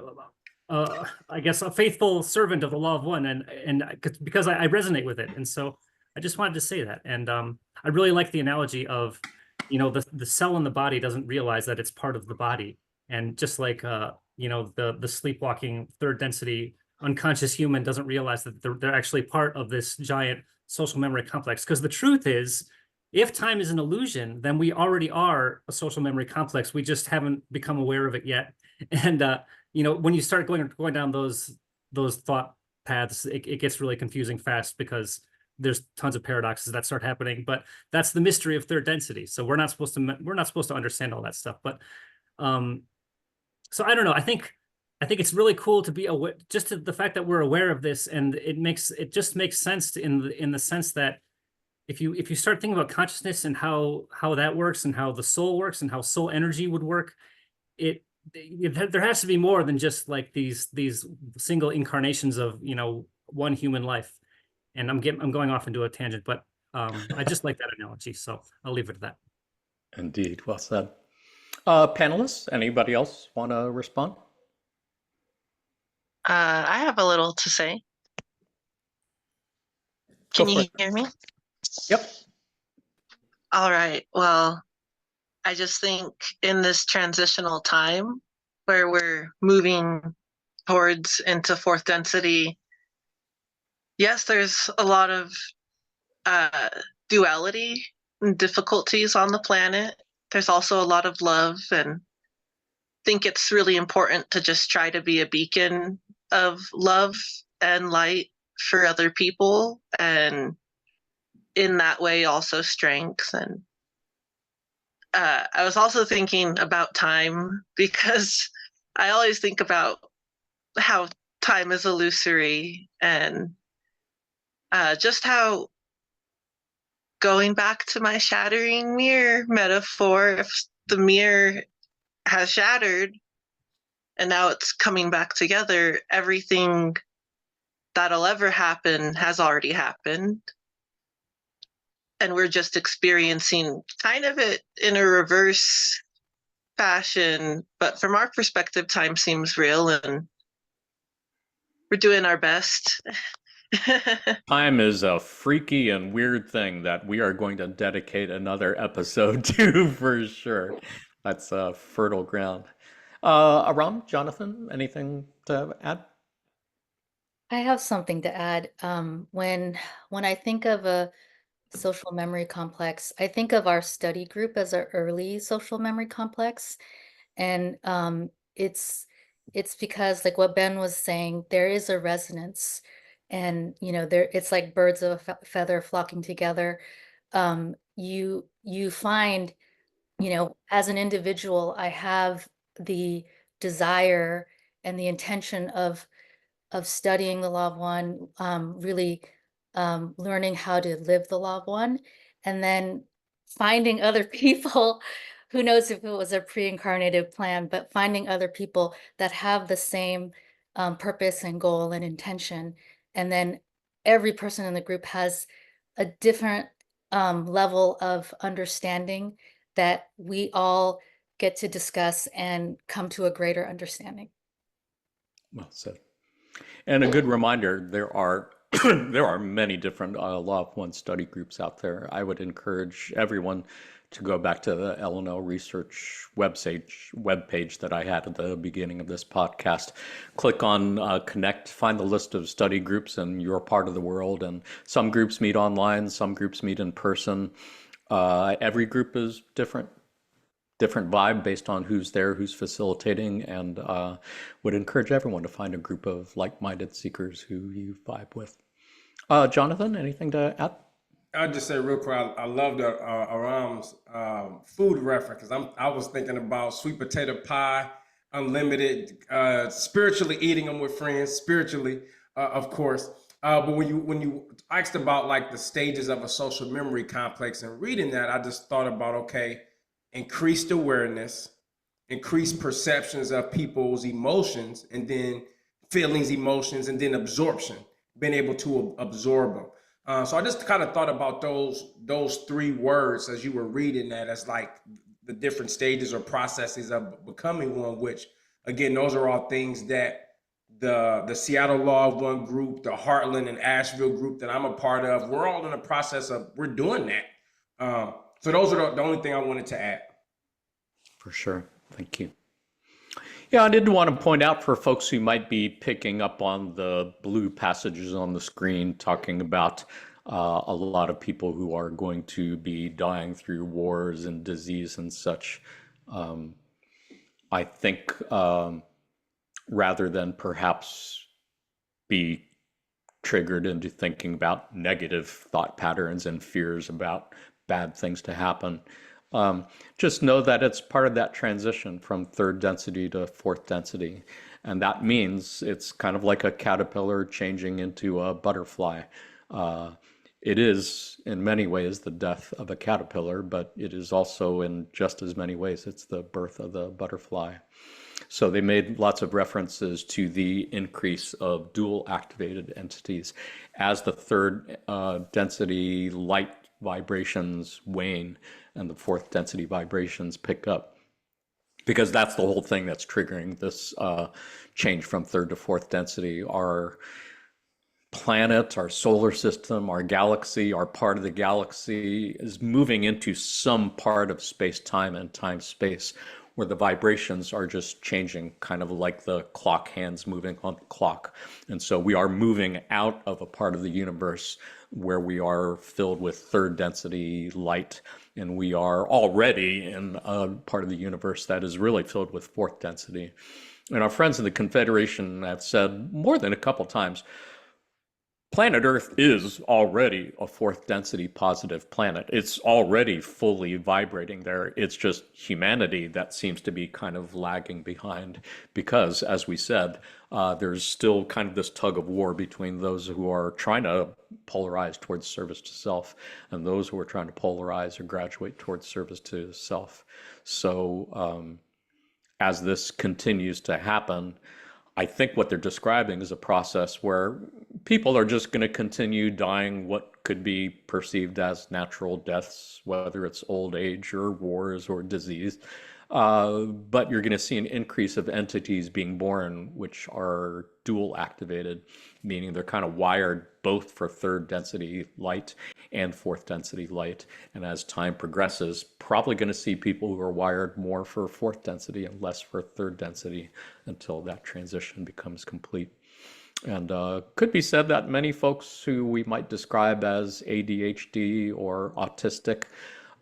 I guess a faithful servant of the law of one, and because I resonate with it. And so I just wanted to say that. And I really like the analogy of, you know, the cell in the body doesn't realize that it's part of the body. And just like you know, the sleepwalking third density unconscious human doesn't realize that they're actually part of this giant social memory complex. Because the truth is, if time is an illusion, then we already are a social memory complex. We just haven't become aware of it yet. And you know, when you start going down those thought paths, it gets really confusing fast, because there's tons of paradoxes that start happening. But that's the mystery of third density. So we're not supposed to understand all that stuff. But so I don't know. I think it's really cool to be aware, just to the fact that we're aware of this, and it just makes sense in the sense that if you start thinking about consciousness and how that works, and how the soul works, and how soul energy would work, there has to be more than just like these single incarnations of, you know, one human life. And I'm going off into a tangent, but I just like that analogy, so I'll leave it at that. Indeed, well said. Panelists, anybody else want to respond? I have a little to say. Can you hear me? Yep. All right. Well, I just think in this transitional time where we're moving towards into fourth density, yes, there's a lot of duality and difficulties on the planet. There's also a lot of love, and I think it's really important to just try to be a beacon of love and light for other people, and in that way also strength. And I was also thinking about time, because I always think about how time is illusory, and just how, going back to my shattering mirror metaphor, if the mirror has shattered and now it's coming back together, everything that'll ever happen has already happened. And we're just experiencing kind of it in a reverse fashion. But from our perspective, time seems real and we're doing our best. Time is a freaky and weird thing that we are going to dedicate another episode to for sure. That's fertile ground. Aram, Jonathan, anything to add? I have something to add. When I think of a social memory complex, I think of our study group as our early social memory complex. And it's because like what Ben was saying, there is a resonance, and there it's like birds of a feather flocking together. You find, as an individual, I have the desire and the intention of studying the law of one, really learning how to live the law of one, and then finding other people. Who knows if it was a pre-incarnated plan, but finding other people that have the same purpose and goal and intention. And then every person in the group has a different level of understanding that we all get to discuss and come to a greater understanding. Well said. And a good reminder, there are there are many different Law of One study groups out there. I would encourage everyone to go back to the LNL Research webpage that I had at the beginning of this podcast. Click on Connect, find the list of study groups in your part of the world. And some groups meet online, some groups meet in person. Every group is different vibe based on who's there, who's facilitating, and would encourage everyone to find a group of like-minded seekers who you vibe with. Jonathan, anything to add? I'll just say real quick, I love the Aram's food reference because I was thinking about sweet potato pie, unlimited, spiritually eating them with friends, spiritually, of course. But when you asked about like the stages of a social memory complex and reading that, I just thought about, okay, increased awareness, increased perceptions of people's emotions, and then feelings, emotions, and then absorption, being able to absorb them. So I just kind of thought about those three words as you were reading that as like the different stages or processes of becoming one, which again, those are all things that the Seattle Law of One group, the Heartland and Asheville group that I'm a part of, we're all in the process of, we're doing that. So those are the only thing I wanted to add. For sure. Thank you. Yeah, I did want to point out for folks who might be picking up on the blue passages on the screen talking about a lot of people who are going to be dying through wars and disease and such. I think rather than perhaps be triggered into thinking about negative thought patterns and fears about bad things to happen, just know that it's part of that transition from third density to fourth density. And that means it's kind of like a caterpillar changing into a butterfly. It is, in many ways, the death of a caterpillar, but it is also, in just as many ways, it's the birth of the butterfly. So they made lots of references to the increase of dual activated entities as the third density light vibrations wane and the fourth density vibrations pick up, because that's the whole thing that's triggering this change from third to fourth density. Our planet, our solar system, our galaxy, our part of the galaxy is moving into some part of space-time and time-space where the vibrations are just changing, kind of like the clock hands moving on the clock. And so we are moving out of a part of the universe where we are filled with third density light, and we are already in a part of the universe that is really filled with fourth density. And our friends in the Confederation have said more than a couple times, planet Earth is already a fourth density positive planet. It's already fully vibrating there. It's just humanity that seems to be kind of lagging behind because, as we said, There's still kind of this tug of war between those who are trying to polarize towards service to self and those who are trying to polarize or graduate towards service to self. So as this continues to happen, I think what they're describing is a process where people are just going to continue dying what could be perceived as natural deaths, whether it's old age or wars or disease. But you're going to see an increase of entities being born, which are dual activated, meaning they're kind of wired both for third density light and fourth density light. And as time progresses, probably going to see people who are wired more for fourth density and less for third density until that transition becomes complete. And could be said that many folks who we might describe as ADHD or autistic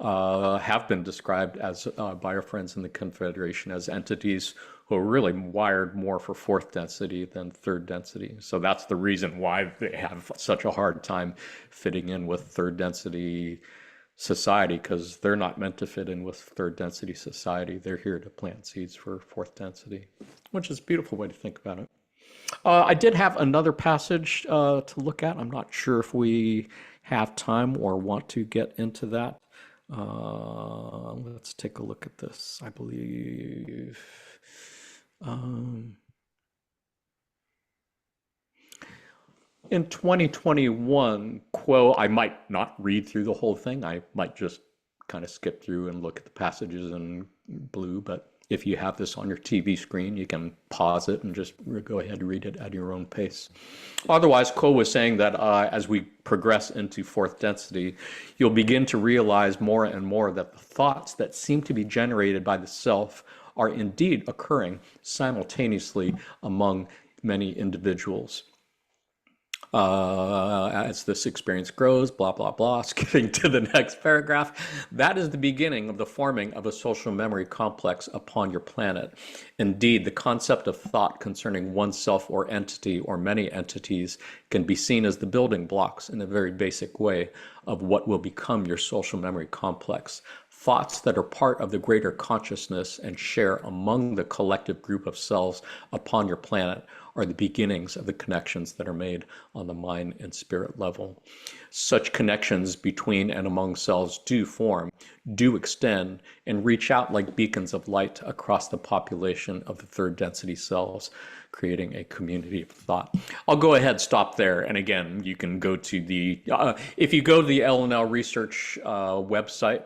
have been described as by our friends in the Confederation as entities who are really wired more for fourth density than third density. So that's the reason why they have such a hard time fitting in with third density society, because they're not meant to fit in with third density society. They're here to plant seeds for fourth density, which is a beautiful way to think about it. I did have another passage to look at. I'm not sure if we have time or want to get into that. Let's take a look at this. I believe in 2021, I might not read through the whole thing. I might just kind of skip through and look at the passages in blue, but if you have this on your TV screen, you can pause it and just go ahead and read it at your own pace. Otherwise, Ko was saying that as we progress into fourth density, you'll begin to realize more and more that the thoughts that seem to be generated by the self are indeed occurring simultaneously among many individuals. As this experience grows, blah, blah, blah, skipping to the next paragraph. That is the beginning of the forming of a social memory complex upon your planet. Indeed, the concept of thought concerning oneself or entity or many entities can be seen as the building blocks in a very basic way of what will become your social memory complex. Thoughts that are part of the greater consciousness and share among the collective group of selves upon your planet are the beginnings of the connections that are made on the mind and spirit level. Such connections between and among selves do form, do extend, and reach out like beacons of light across the population of the third density selves, creating a community of thought. I'll go ahead, stop there. And again, you can go to the, if you go to the LNL Research website,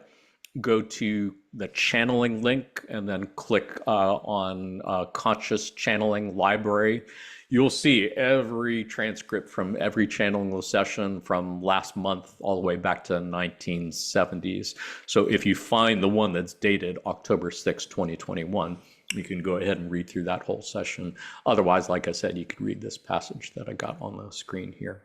go to the channeling link and then click on Conscious Channeling Library. You'll see every transcript from every channeling session from last month all the way back to 1970s. So if you find the one that's dated October 6, 2021, you can go ahead and read through that whole session. Otherwise, like I said, you can read this passage that I got on the screen here.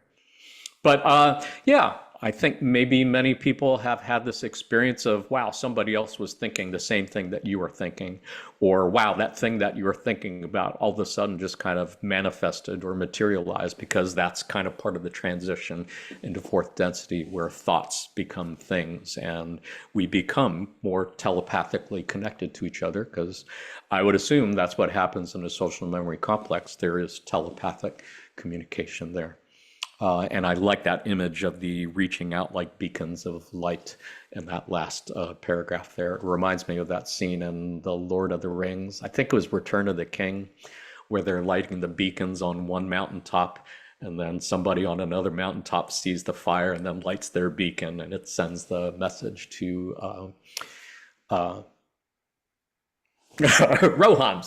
But yeah, I think maybe many people have had this experience of, wow, somebody else was thinking the same thing that you were thinking, or wow, that thing that you were thinking about all of a sudden just kind of manifested or materialized, because that's kind of part of the transition into fourth density where thoughts become things and we become more telepathically connected to each other, because I would assume that's what happens in a social memory complex. There is telepathic communication there. And I like that image of the reaching out like beacons of light in that last paragraph there. It reminds me of that scene in The Lord of the Rings. I think it was Return of the King, where they're lighting the beacons on one mountaintop, and then somebody on another mountaintop sees the fire and then lights their beacon, and it sends the message to Rohan,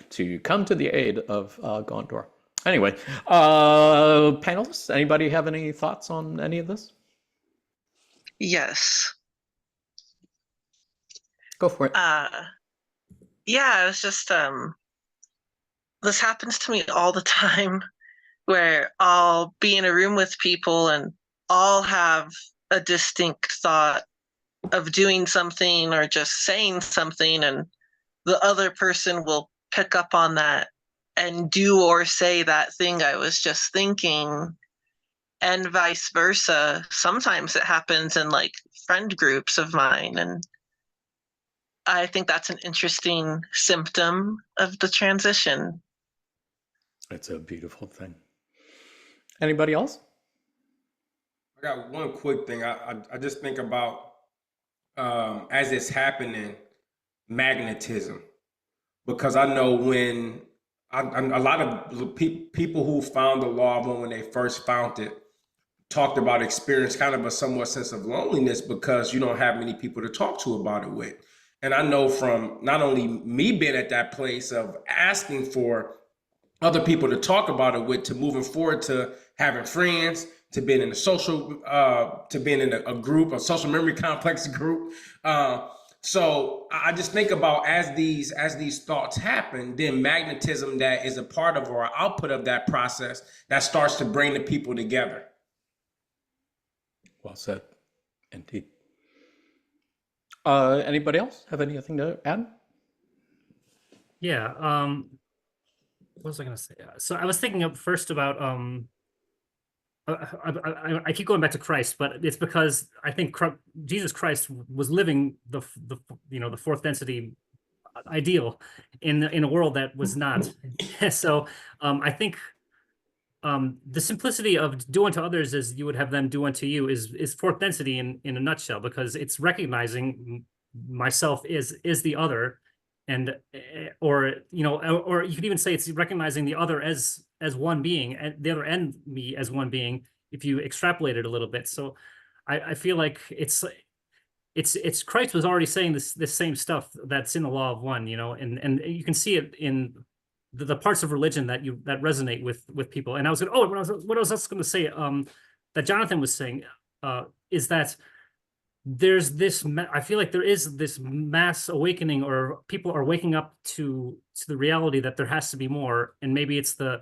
to come to the aid of Gondor. Anyway, panelists, anybody have any thoughts on any of this? Yes. Go for it. Yeah, it's just this happens to me all the time, where I'll be in a room with people and I'll have a distinct thought of doing something or just saying something, and the other person will pick up on that and do or say that thing I was just thinking, and vice versa. Sometimes it happens in like friend groups of mine, and I think that's an interesting symptom of the transition. It's a beautiful thing. Anybody else? I got one quick thing. I just think about as it's happening, magnetism, because I know when a lot of people who found the law of one when they first found it talked about experience kind of a somewhat sense of loneliness because you don't have many people to talk to about it with. And I know from not only me being at that place of asking for other people to talk about it with, to moving forward to having friends, to being in a social to being in a group, a social memory complex group. So I just think about as these thoughts happen, then magnetism that is a part of or output of that process that starts to bring the people together. Well said, indeed. Anybody else have anything to add? Yeah. What was I going to say? So I was thinking of first about I keep going back to Christ, but it's because I think Jesus Christ was living the the fourth density ideal in a world that was not. So I think the simplicity of do unto others as you would have them do unto you is fourth density in a nutshell, because it's recognizing myself is the other, and or or you could even say it's recognizing the other as one being, and the other and me as one being, if you extrapolate it a little bit. So I feel like it's Christ was already saying this same stuff that's in the law of one, and you can see it in the parts of religion that resonate with people. And I was going, oh, what I was also going to say, that Jonathan was saying, is that there's this I feel like there is this mass awakening, or people are waking up to the reality that there has to be more, and maybe it's the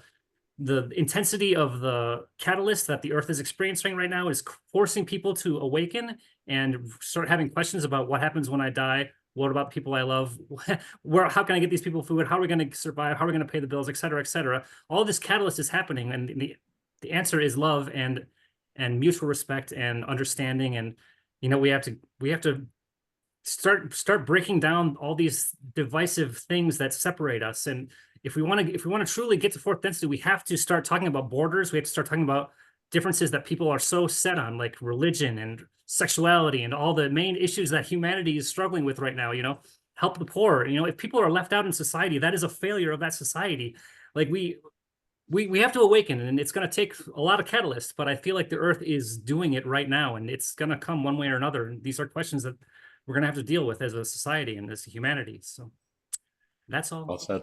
intensity of the catalyst that the earth is experiencing right now is forcing people to awaken and start having questions about what happens when I die. What about the people I love? How can I get these people food? How are we going to survive? How are we going to pay the bills, et cetera, et cetera? All this catalyst is happening, and the answer is love and mutual respect and understanding. And we have to start breaking down all these divisive things that separate us. And if we want to truly get to fourth density, we have to start talking about borders. We have to start talking about differences that people are so set on, like religion and sexuality and all the main issues that humanity is struggling with right now. Help the poor. If people are left out in society, that is a failure of that society. Like we have to awaken, and it's going to take a lot of catalysts, but I feel like the earth is doing it right now, and it's going to come one way or another. And these are questions that we're going to have to deal with as a society and as humanity. So that's all. Well said.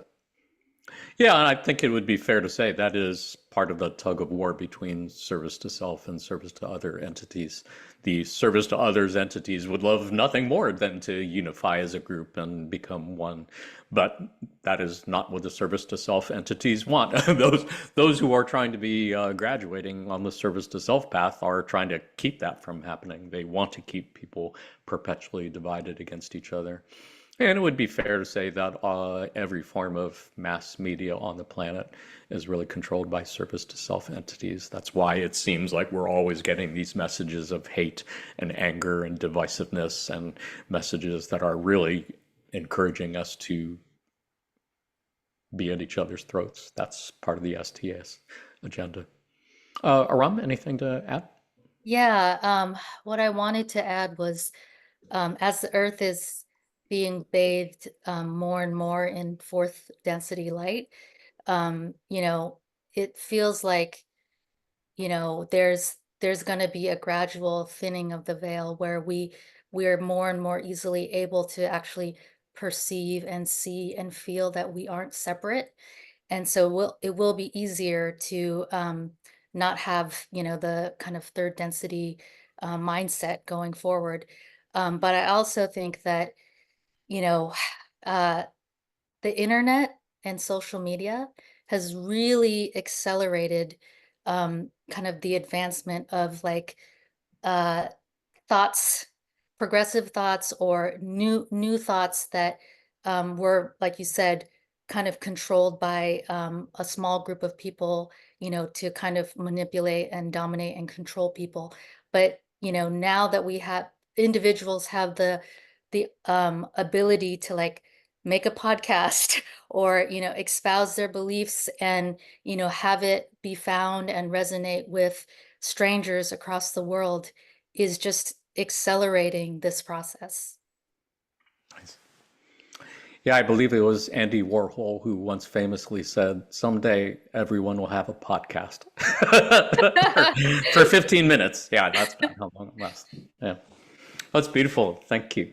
Yeah, and I think it would be fair to say that is part of the tug of war between service to self and service to other entities. The service to others entities would love nothing more than to unify as a group and become one, but that is not what the service to self entities want. those who are trying to be graduating on the service to self path are trying to keep that from happening. They want to keep people perpetually divided against each other. And it would be fair to say that every form of mass media on the planet is really controlled by service to self entities. That's why it seems like we're always getting these messages of hate and anger and divisiveness, and messages that are really encouraging us to be at each other's throats. That's part of the STS agenda. Aram, anything to add? Yeah, what I wanted to add was, as the Earth is being bathed more and more in fourth density light, it feels like, there's going to be a gradual thinning of the veil where we're more and more easily able to actually perceive and see and feel that we aren't separate. And so it will be easier to not have, the kind of third density mindset going forward. But I also think that, you know, uh, the internet and social media has really accelerated kind of the advancement of like uh, thoughts, progressive thoughts, or new thoughts that were, like you said, kind of controlled by a small group of people, to kind of manipulate and dominate and control people. But now that we have individuals have the ability to like make a podcast or, espouse their beliefs and, have it be found and resonate with strangers across the world is just accelerating this process. Nice. Yeah, I believe it was Andy Warhol who once famously said, "Someday everyone will have a podcast." For 15 minutes. Yeah, that's about how long it lasts. Yeah, that's beautiful. Thank you.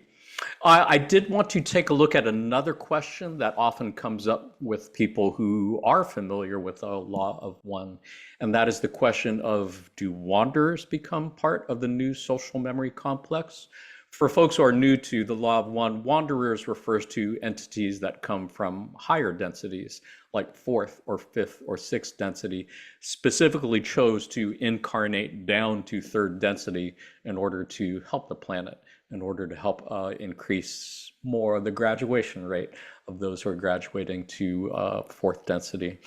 I did want to take a look at another question that often comes up with people who are familiar with the law of one, and that is the question of, do wanderers become part of the new social memory complex? For folks who are new to the law of one, wanderers refers to entities that come from higher densities, like fourth or fifth or sixth density, specifically chose to incarnate down to third density in order to help the planet, in order to help increase more of the graduation rate of those who are graduating to fourth density.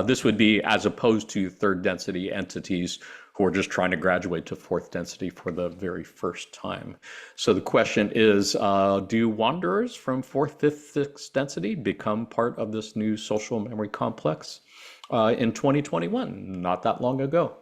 This would be as opposed to third density entities who are just trying to graduate to fourth density for the very first time. So the question is, do wanderers from fourth, fifth, sixth density become part of this new social memory complex? In 2021, not that long ago,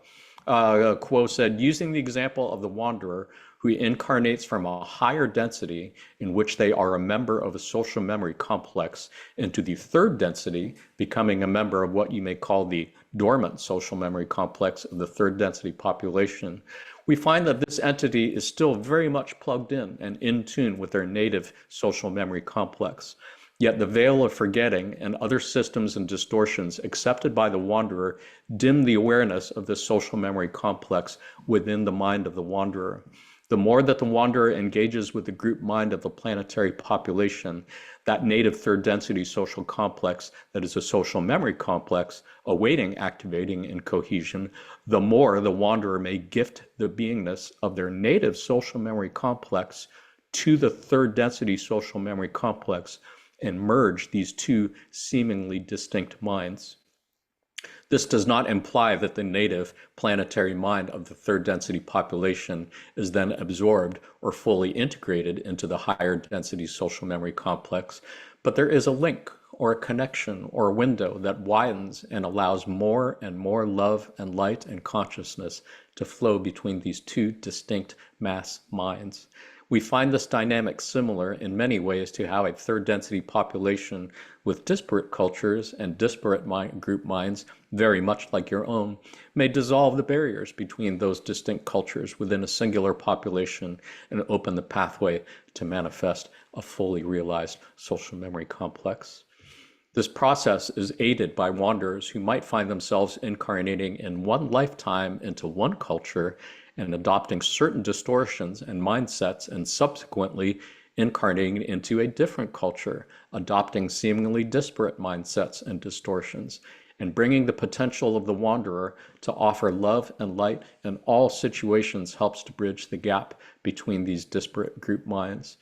Quo said, using the example of the wanderer who incarnates from a higher density in which they are a member of a social memory complex into the third density, becoming a member of what you may call the dormant social memory complex of the third density population, we find that this entity is still very much plugged in tune with their native social memory complex. Yet the veil of forgetting and other systems and distortions accepted by the wanderer dim the awareness of this social memory complex within the mind of the wanderer. The more that the wanderer engages with the group mind of the planetary population, that native third density social complex that is a social memory complex awaiting activating and cohesion, the more the wanderer may gift the beingness of their native social memory complex to the third density social memory complex and merge these two seemingly distinct minds. This does not imply that the native planetary mind of the third density population is then absorbed or fully integrated into the higher density social memory complex, but there is a link or a connection or a window that widens and allows more and more love and light and consciousness to flow between these two distinct mass minds. We find this dynamic similar in many ways to how a third density population with disparate cultures and disparate group minds, very much like your own, may dissolve the barriers between those distinct cultures within a singular population and open the pathway to manifest a fully realized social memory complex. This process is aided by wanderers who might find themselves incarnating in one lifetime into one culture and adopting certain distortions and mindsets, and subsequently incarnating into a different culture, adopting seemingly disparate mindsets and distortions, and bringing the potential of the wanderer to offer love and light in all situations helps to bridge the gap between these disparate group minds.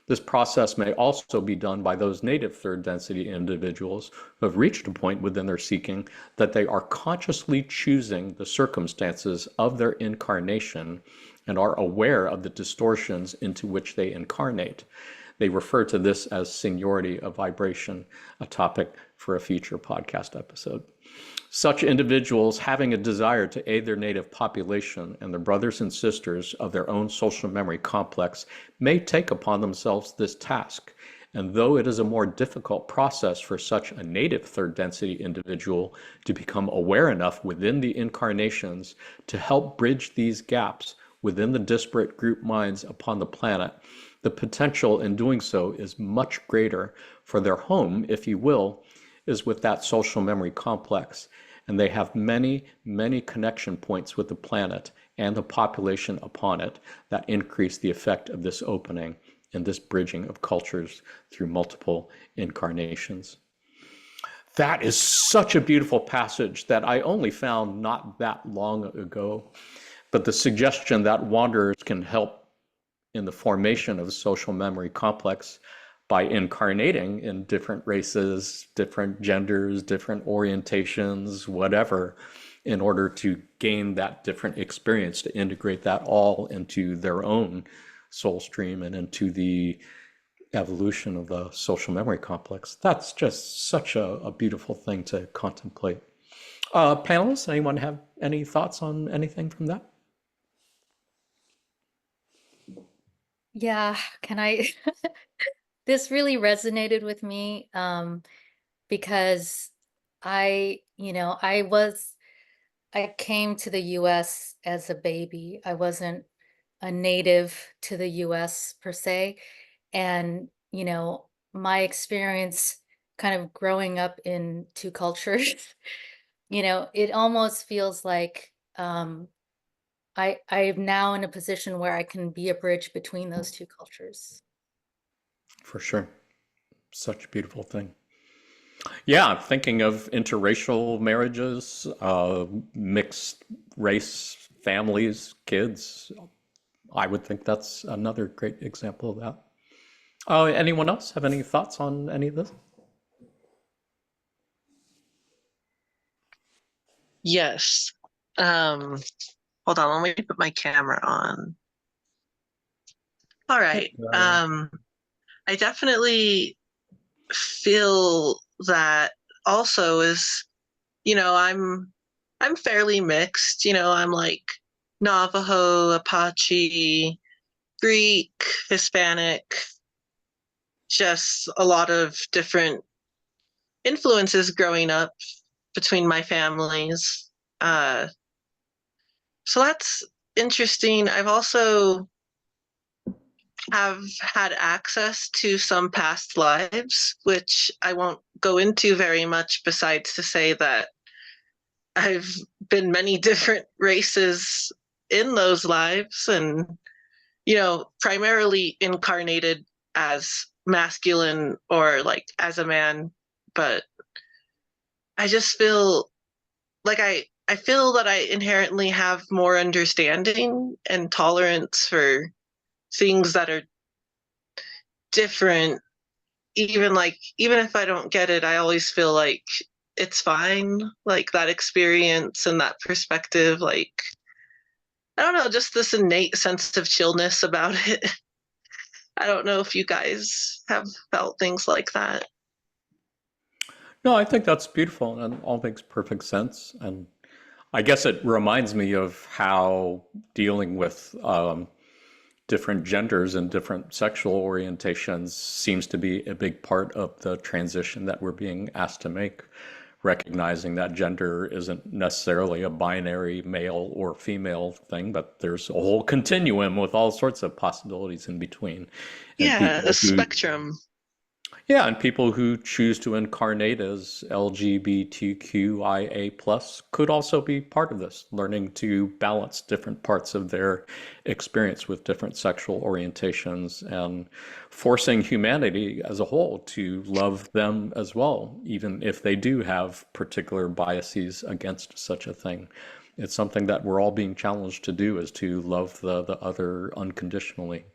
This process may also be done by those native third density individuals who have reached a point within their seeking that they are consciously choosing the circumstances of their incarnation and are aware of the distortions into which they incarnate. They refer to this as seniority of vibration, a topic for a future podcast episode. Such individuals having a desire to aid their native population and the brothers and sisters of their own social memory complex may take upon themselves this task. And though it is a more difficult process for such a native third density individual to become aware enough within the incarnations to help bridge these gaps within the disparate group minds upon the planet, the potential in doing so is much greater, for their home, if you will, is with that social memory complex, and they have many, many connection points with the planet and the population upon it that increase the effect of this opening and this bridging of cultures through multiple incarnations. That is such a beautiful passage that I only found not that long ago, but the suggestion that wanderers can help in the formation of a social memory complex by incarnating in different races, different genders, different orientations, whatever, in order to gain that different experience, to integrate that all into their own soul stream and into the evolution of the social memory complex. That's just such a beautiful thing to contemplate. Panelists, anyone have any thoughts on anything from that? Yeah, can I? This really resonated with me because I came to the US as a baby. I wasn't a native to the US per se. And, my experience kind of growing up in two cultures, it almost feels like I'm now in a position where I can be a bridge between those two cultures. For sure. Such a beautiful thing. Yeah, I'm thinking of interracial marriages, mixed race families, kids. I would think that's another great example of that. Anyone else have any thoughts on any of this? Yes. Hold on, let me put my camera on. All right. I definitely feel that also is, I'm fairly mixed, I'm like Navajo, Apache, Greek, Hispanic, just a lot of different influences growing up between my families. So that's interesting. I've also have had access to some past lives, which I won't go into very much besides to say that I've been many different races in those lives and, primarily incarnated as masculine or like as a man. But I just feel like I feel that I inherently have more understanding and tolerance for things that are different. Even if I don't get it, I always feel like it's fine. Like that experience and that perspective, like I don't know, just this innate sense of chillness about it. I don't know if you guys have felt things like that. No, I think that's beautiful and all makes perfect sense. And I guess it reminds me of how dealing with different genders and different sexual orientations seems to be a big part of the transition that we're being asked to make. Recognizing that gender isn't necessarily a binary male or female thing, but there's a whole continuum with all sorts of possibilities in between. And Yeah, a spectrum. people who choose to incarnate as LGBTQIA plus could also be part of this, learning to balance different parts of their experience with different sexual orientations and forcing humanity as a whole to love them as well, even if they do have particular biases against such a thing. It's something that we're all being challenged to do, is to love the other unconditionally.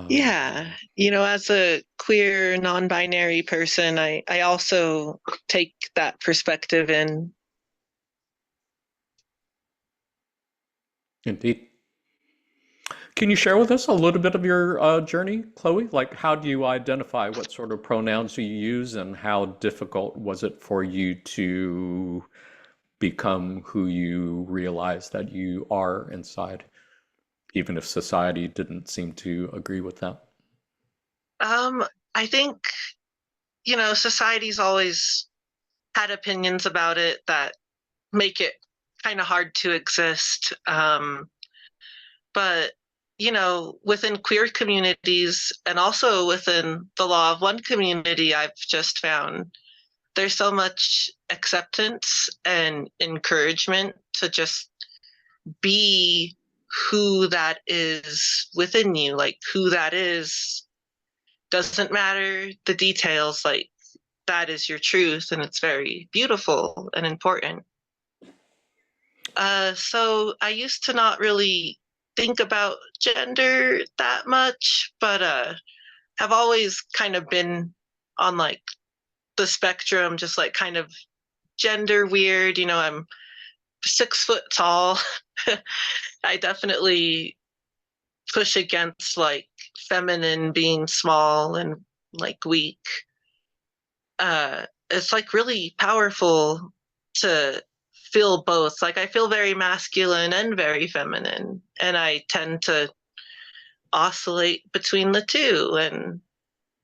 Yeah, as a queer, non-binary person, I also take that perspective in. Indeed. Can you share with us a little bit of your journey, Chloe? Like, how do you identify what sort of pronouns you use, and how difficult was it for you to become who you realize that you are inside, even if society didn't seem to agree with that? I think, society's always had opinions about it that make it kind of hard to exist. But, within queer communities and also within the Law of One community, I've just found there's so much acceptance and encouragement to just be who that is within you, like who that is doesn't matter the details, like that is your truth and it's very beautiful and important. So I used to not really think about gender that much, but have always kind of been on like the spectrum, just like kind of gender weird. I'm 6 foot tall. I definitely push against like feminine being small and like weak, it's like really powerful to feel both. Like I feel very masculine and very feminine, and I tend to oscillate between the two. And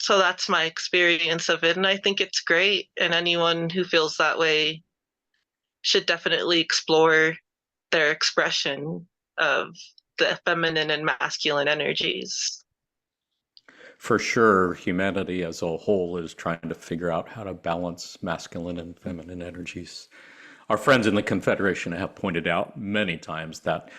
so that's my experience of it. And I think it's great. And anyone who feels that way should definitely explore their expression of the feminine and masculine energies. For sure, humanity as a whole is trying to figure out how to balance masculine and feminine energies. Our friends in the Confederation have pointed out many times that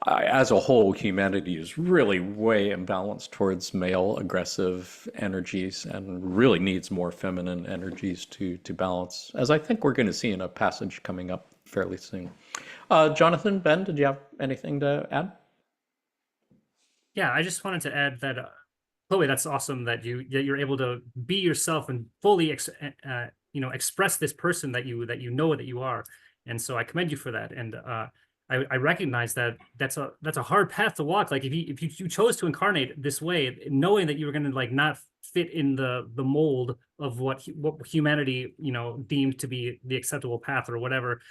as a whole, humanity is really way imbalanced towards male aggressive energies and really needs more feminine energies to balance, as I think we're going to see in a passage coming up fairly soon. Jonathan, Ben, did you have anything to add? Yeah, I just wanted to add that, Chloe, that's awesome that you're able to be yourself and fully express this person that you know that you are, and so I commend you for that. And I recognize that that's a hard path to walk. Like if you chose to incarnate this way, knowing that you were going to like not fit in the mold of what humanity deemed to be the acceptable path or whatever.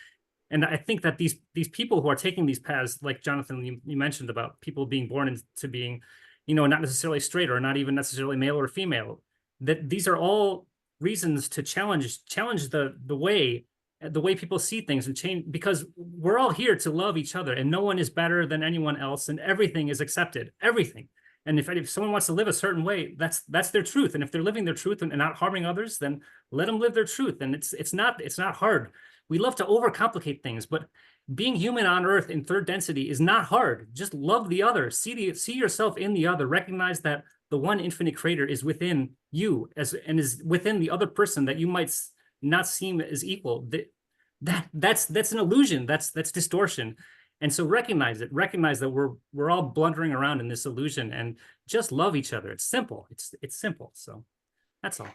And I think that these people who are taking these paths, like Jonathan, you mentioned about people being born into being, not necessarily straight or not even necessarily male or female, that these are all reasons to challenge the way people see things and change, because we're all here to love each other and no one is better than anyone else and everything is accepted, everything. And if someone wants to live a certain way, that's their truth. And if they're living their truth and not harming others, then let them live their truth. And it's not hard. We love to overcomplicate things, but being human on Earth in third density is not hard. Just love the other, see yourself in the other, recognize that the one infinite creator is within you and is within the other person that you might not seem as equal. That's an illusion. That's distortion. And so recognize that we're all blundering around in this illusion and just love each other. It's simple. It's simple. So that's all.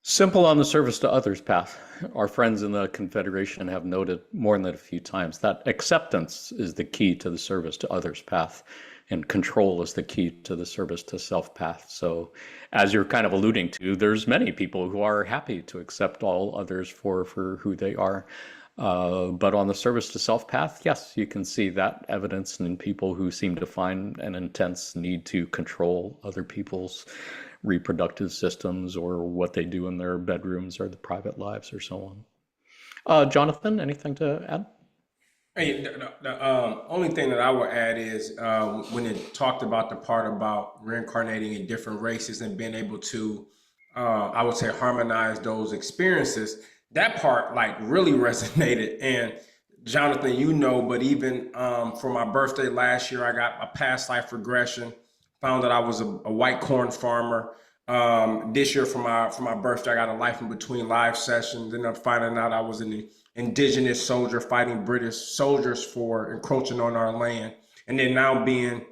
Simple on the service to others path. Our friends in the Confederation have noted more than a few times that acceptance is the key to the service to others path, and control is the key to the service to self path. So as you're kind of alluding to, there's many people who are happy to accept all others for who they are. But on the service to self path, yes, you can see that evidence in people who seem to find an intense need to control other people's reproductive systems or what they do in their bedrooms or the private lives or so on. Jonathan, anything to add? Hey, the only thing that I would add is when it talked about the part about reincarnating in different races and being able to, I would say, harmonize those experiences. That part like really resonated. And Jonathan, but even for my birthday last year, I got a past life regression. Found that I was a white corn farmer. This year for my birthday, I got a life in between live sessions. Ended up finding out I was an indigenous soldier fighting British soldiers for encroaching on our land, and then now being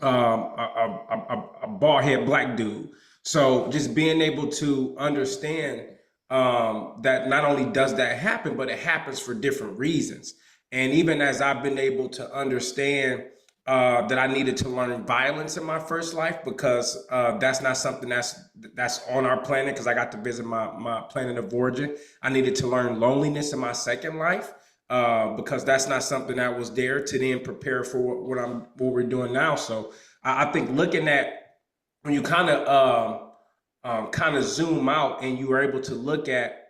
a bald head black dude. So just being able to understand that not only does that happen, but it happens for different reasons. And even as I've been able to understand that I needed to learn violence in my first life, because that's not something that's on our planet, because I got to visit my planet of origin. I needed to learn loneliness in my second life, because that's not something that was there to then prepare for what we're doing now. So I think looking at when you kind of zoom out and you are able to look at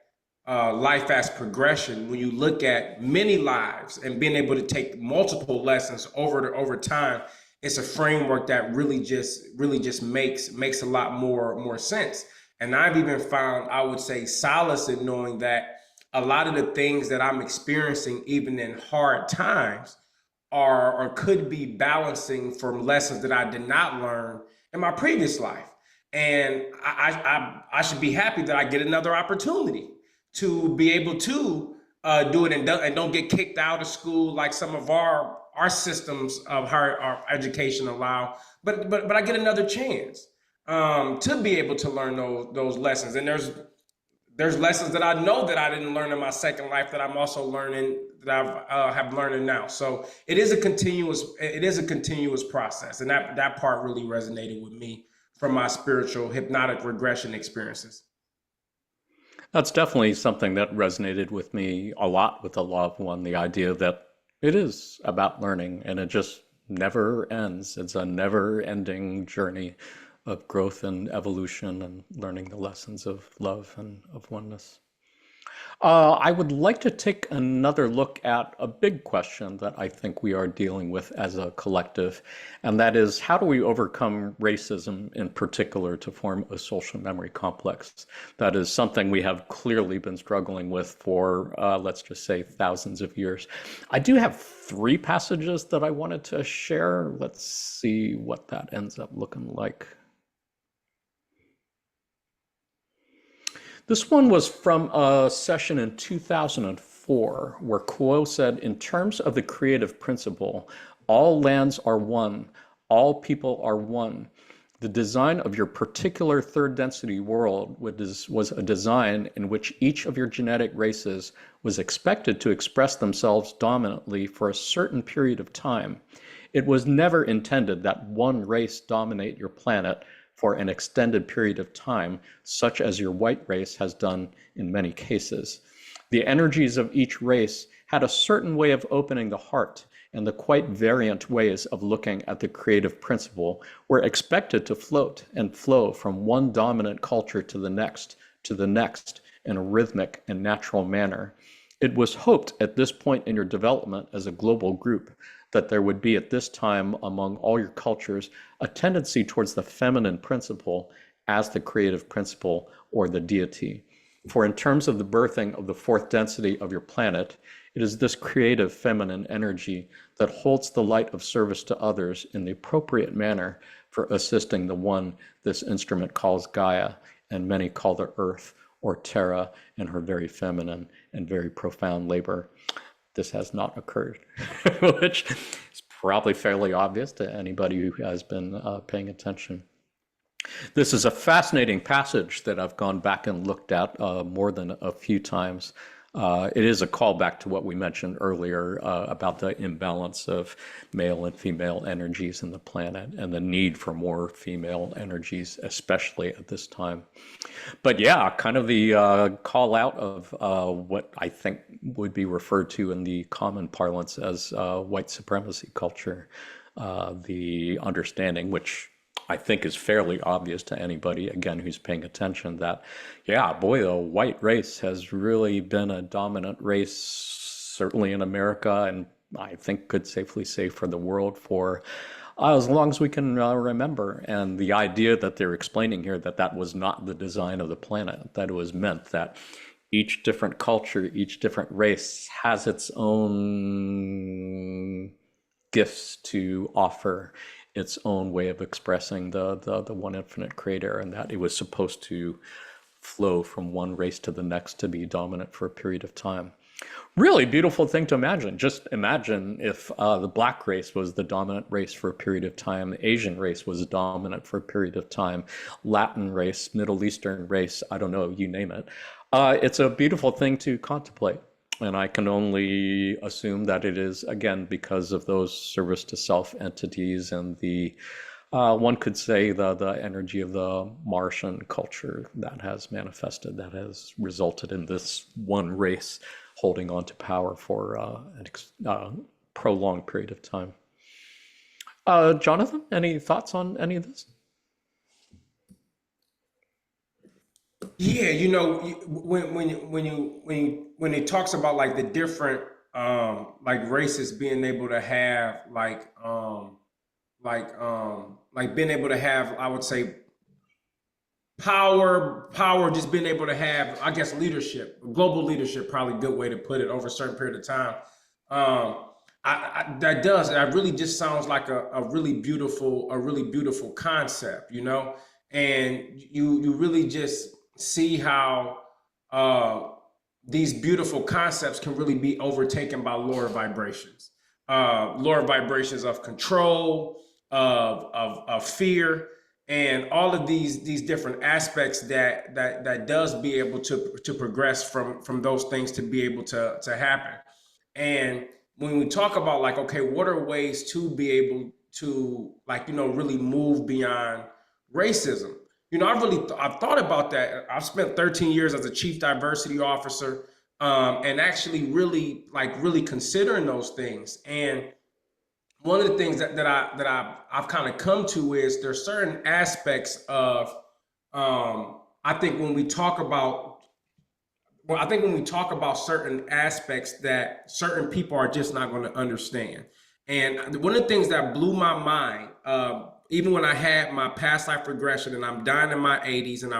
life as progression, when you look at many lives and being able to take multiple lessons over time, it's a framework that really just makes a lot more sense. And I've even found, I would say, solace in knowing that a lot of the things that I'm experiencing, even in hard times, are or could be balancing from lessons that I did not learn in my previous life. And I should be happy that I get another opportunity to be able to do it and don't get kicked out of school like some of our systems of our education allow. But I get another chance to be able to learn those lessons. And there's there's lessons that I know that I didn't learn in my second life that I'm also learning, that I've have learning now. So it is a continuous process, and that part really resonated with me from my spiritual hypnotic regression experiences. That's definitely something that resonated with me a lot with the Law of One, the idea that it is about learning and it just never ends. It's a never ending journey of growth and evolution and learning the lessons of love and of oneness. I would like to take another look at a big question that I think we are dealing with as a collective, and that is how do we overcome racism in particular to form a social memory complex? That is something we have clearly been struggling with for, let's just say, thousands of years. I do have 3 passages that I wanted to share. Let's see what that ends up looking like. This one was from a session in 2004 where Kuo said, in terms of the creative principle, all lands are one, all people are one. The design of your particular third density world was a design in which each of your genetic races was expected to express themselves dominantly for a certain period of time. It was never intended that one race dominate your planet for an extended period of time, such as your white race has done in many cases. The energies of each race had a certain way of opening the heart, and the quite variant ways of looking at the creative principle were expected to float and flow from one dominant culture to the next in a rhythmic and natural manner. It was hoped at this point in your development as a global group that there would be at this time among all your cultures a tendency towards the feminine principle as the creative principle or the deity. For in terms of the birthing of the fourth density of your planet, it is this creative feminine energy that holds the light of service to others in the appropriate manner for assisting the one this instrument calls Gaia, and many call the Earth or Terra in her very feminine and very profound labor. This has not occurred, which is probably fairly obvious to anybody who has been paying attention. This is a fascinating passage that I've gone back and looked at more than a few times. It is a callback to what we mentioned earlier about the imbalance of male and female energies in the planet and the need for more female energies, especially at this time. But yeah, kind of the call out of what I think would be referred to in the common parlance as white supremacy culture, the understanding, which I think is fairly obvious to anybody, again, who's paying attention, that, yeah, boy, the white race has really been a dominant race, certainly in America, and I think could safely say for the world for as long as we can remember. And the idea that they're explaining here that that was not the design of the planet, that it was meant that each different culture, each different race has its own gifts to offer, its own way of expressing the one infinite creator, and that it was supposed to flow from one race to the next to be dominant for a period of time. Really beautiful thing to imagine. Just imagine if the black race was the dominant race for a period of time, the Asian race was dominant for a period of time, Latin race, Middle Eastern race, I don't know, you name it. It's a beautiful thing to contemplate. And I can only assume that it is, again, because of those service to self entities and the, one could say, the energy of the Martian culture that has manifested, that has resulted in this one race holding on to power for a prolonged period of time. Jonathan, any thoughts on any of this? Yeah, you know, when it talks about like the different like races being able to have like being able to have, I would say, power, just being able to have, I guess, leadership, global leadership, probably a good way to put it, over a certain period of time. That really just sounds like a really beautiful concept, you know, and you really just see how these beautiful concepts can really be overtaken by lower vibrations of control, of fear, and all of these different aspects that does be able to progress from those things to be able to happen. And when we talk about like, okay, what are ways to be able to, like, really move beyond racism? I've thought about that. I've spent 13 years as a chief diversity officer, and actually really considering those things. And one of the things I've kind of come to is there's certain aspects of, I think when we talk about I think when we talk about certain aspects that certain people are just not going to understand. And one of the things that blew my mind, even when I had my past life regression and I'm dying in my 80s and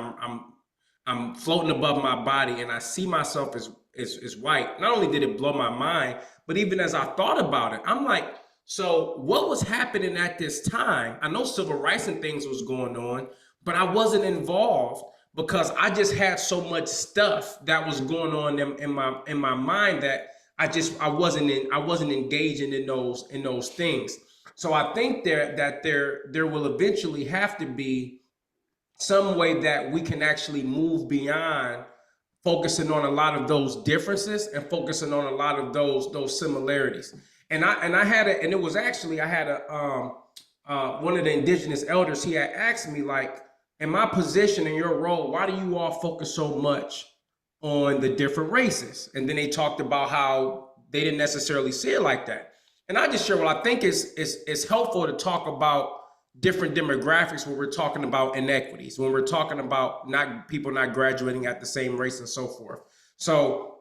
I'm floating above my body and I see myself as white. Not only did it blow my mind, but even as I thought about it, I'm like, so what was happening at this time? I know civil rights and things was going on, but I wasn't involved because I just had so much stuff that was going on in my mind that I wasn't engaging in those things. So I think there will eventually have to be some way that we can actually move beyond focusing on a lot of those differences and focusing on a lot of those similarities. And I had and it was actually, I had one of the indigenous elders. He had asked me, like, in my position, in your role, why do you all focus so much on the different races? And then they talked about how they didn't necessarily see it like that. And I just share, well, I think it's helpful to talk about different demographics when we're talking about inequities, when we're talking about people not graduating at the same race and so forth. So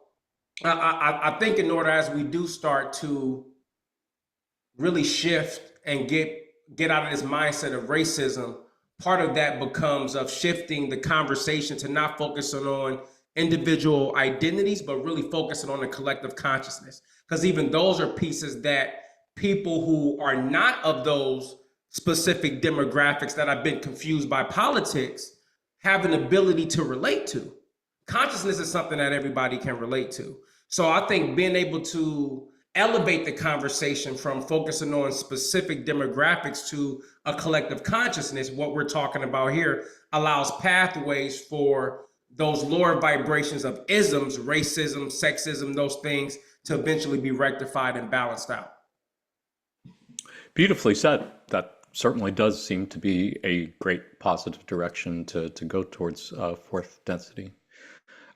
I think in order, as we do start to really shift and get out of this mindset of racism, part of that becomes of shifting the conversation to not focusing on individual identities, but really focusing on the collective consciousness. Because even those are pieces that people who are not of those specific demographics that have been confused by politics have an ability to relate to. Consciousness is something that everybody can relate to. So I think being able to elevate the conversation from focusing on specific demographics to a collective consciousness, what we're talking about here, allows pathways for those lower vibrations of isms, racism, sexism, those things to eventually be rectified and balanced out. Beautifully said. That certainly does seem to be a great positive direction to go towards fourth density.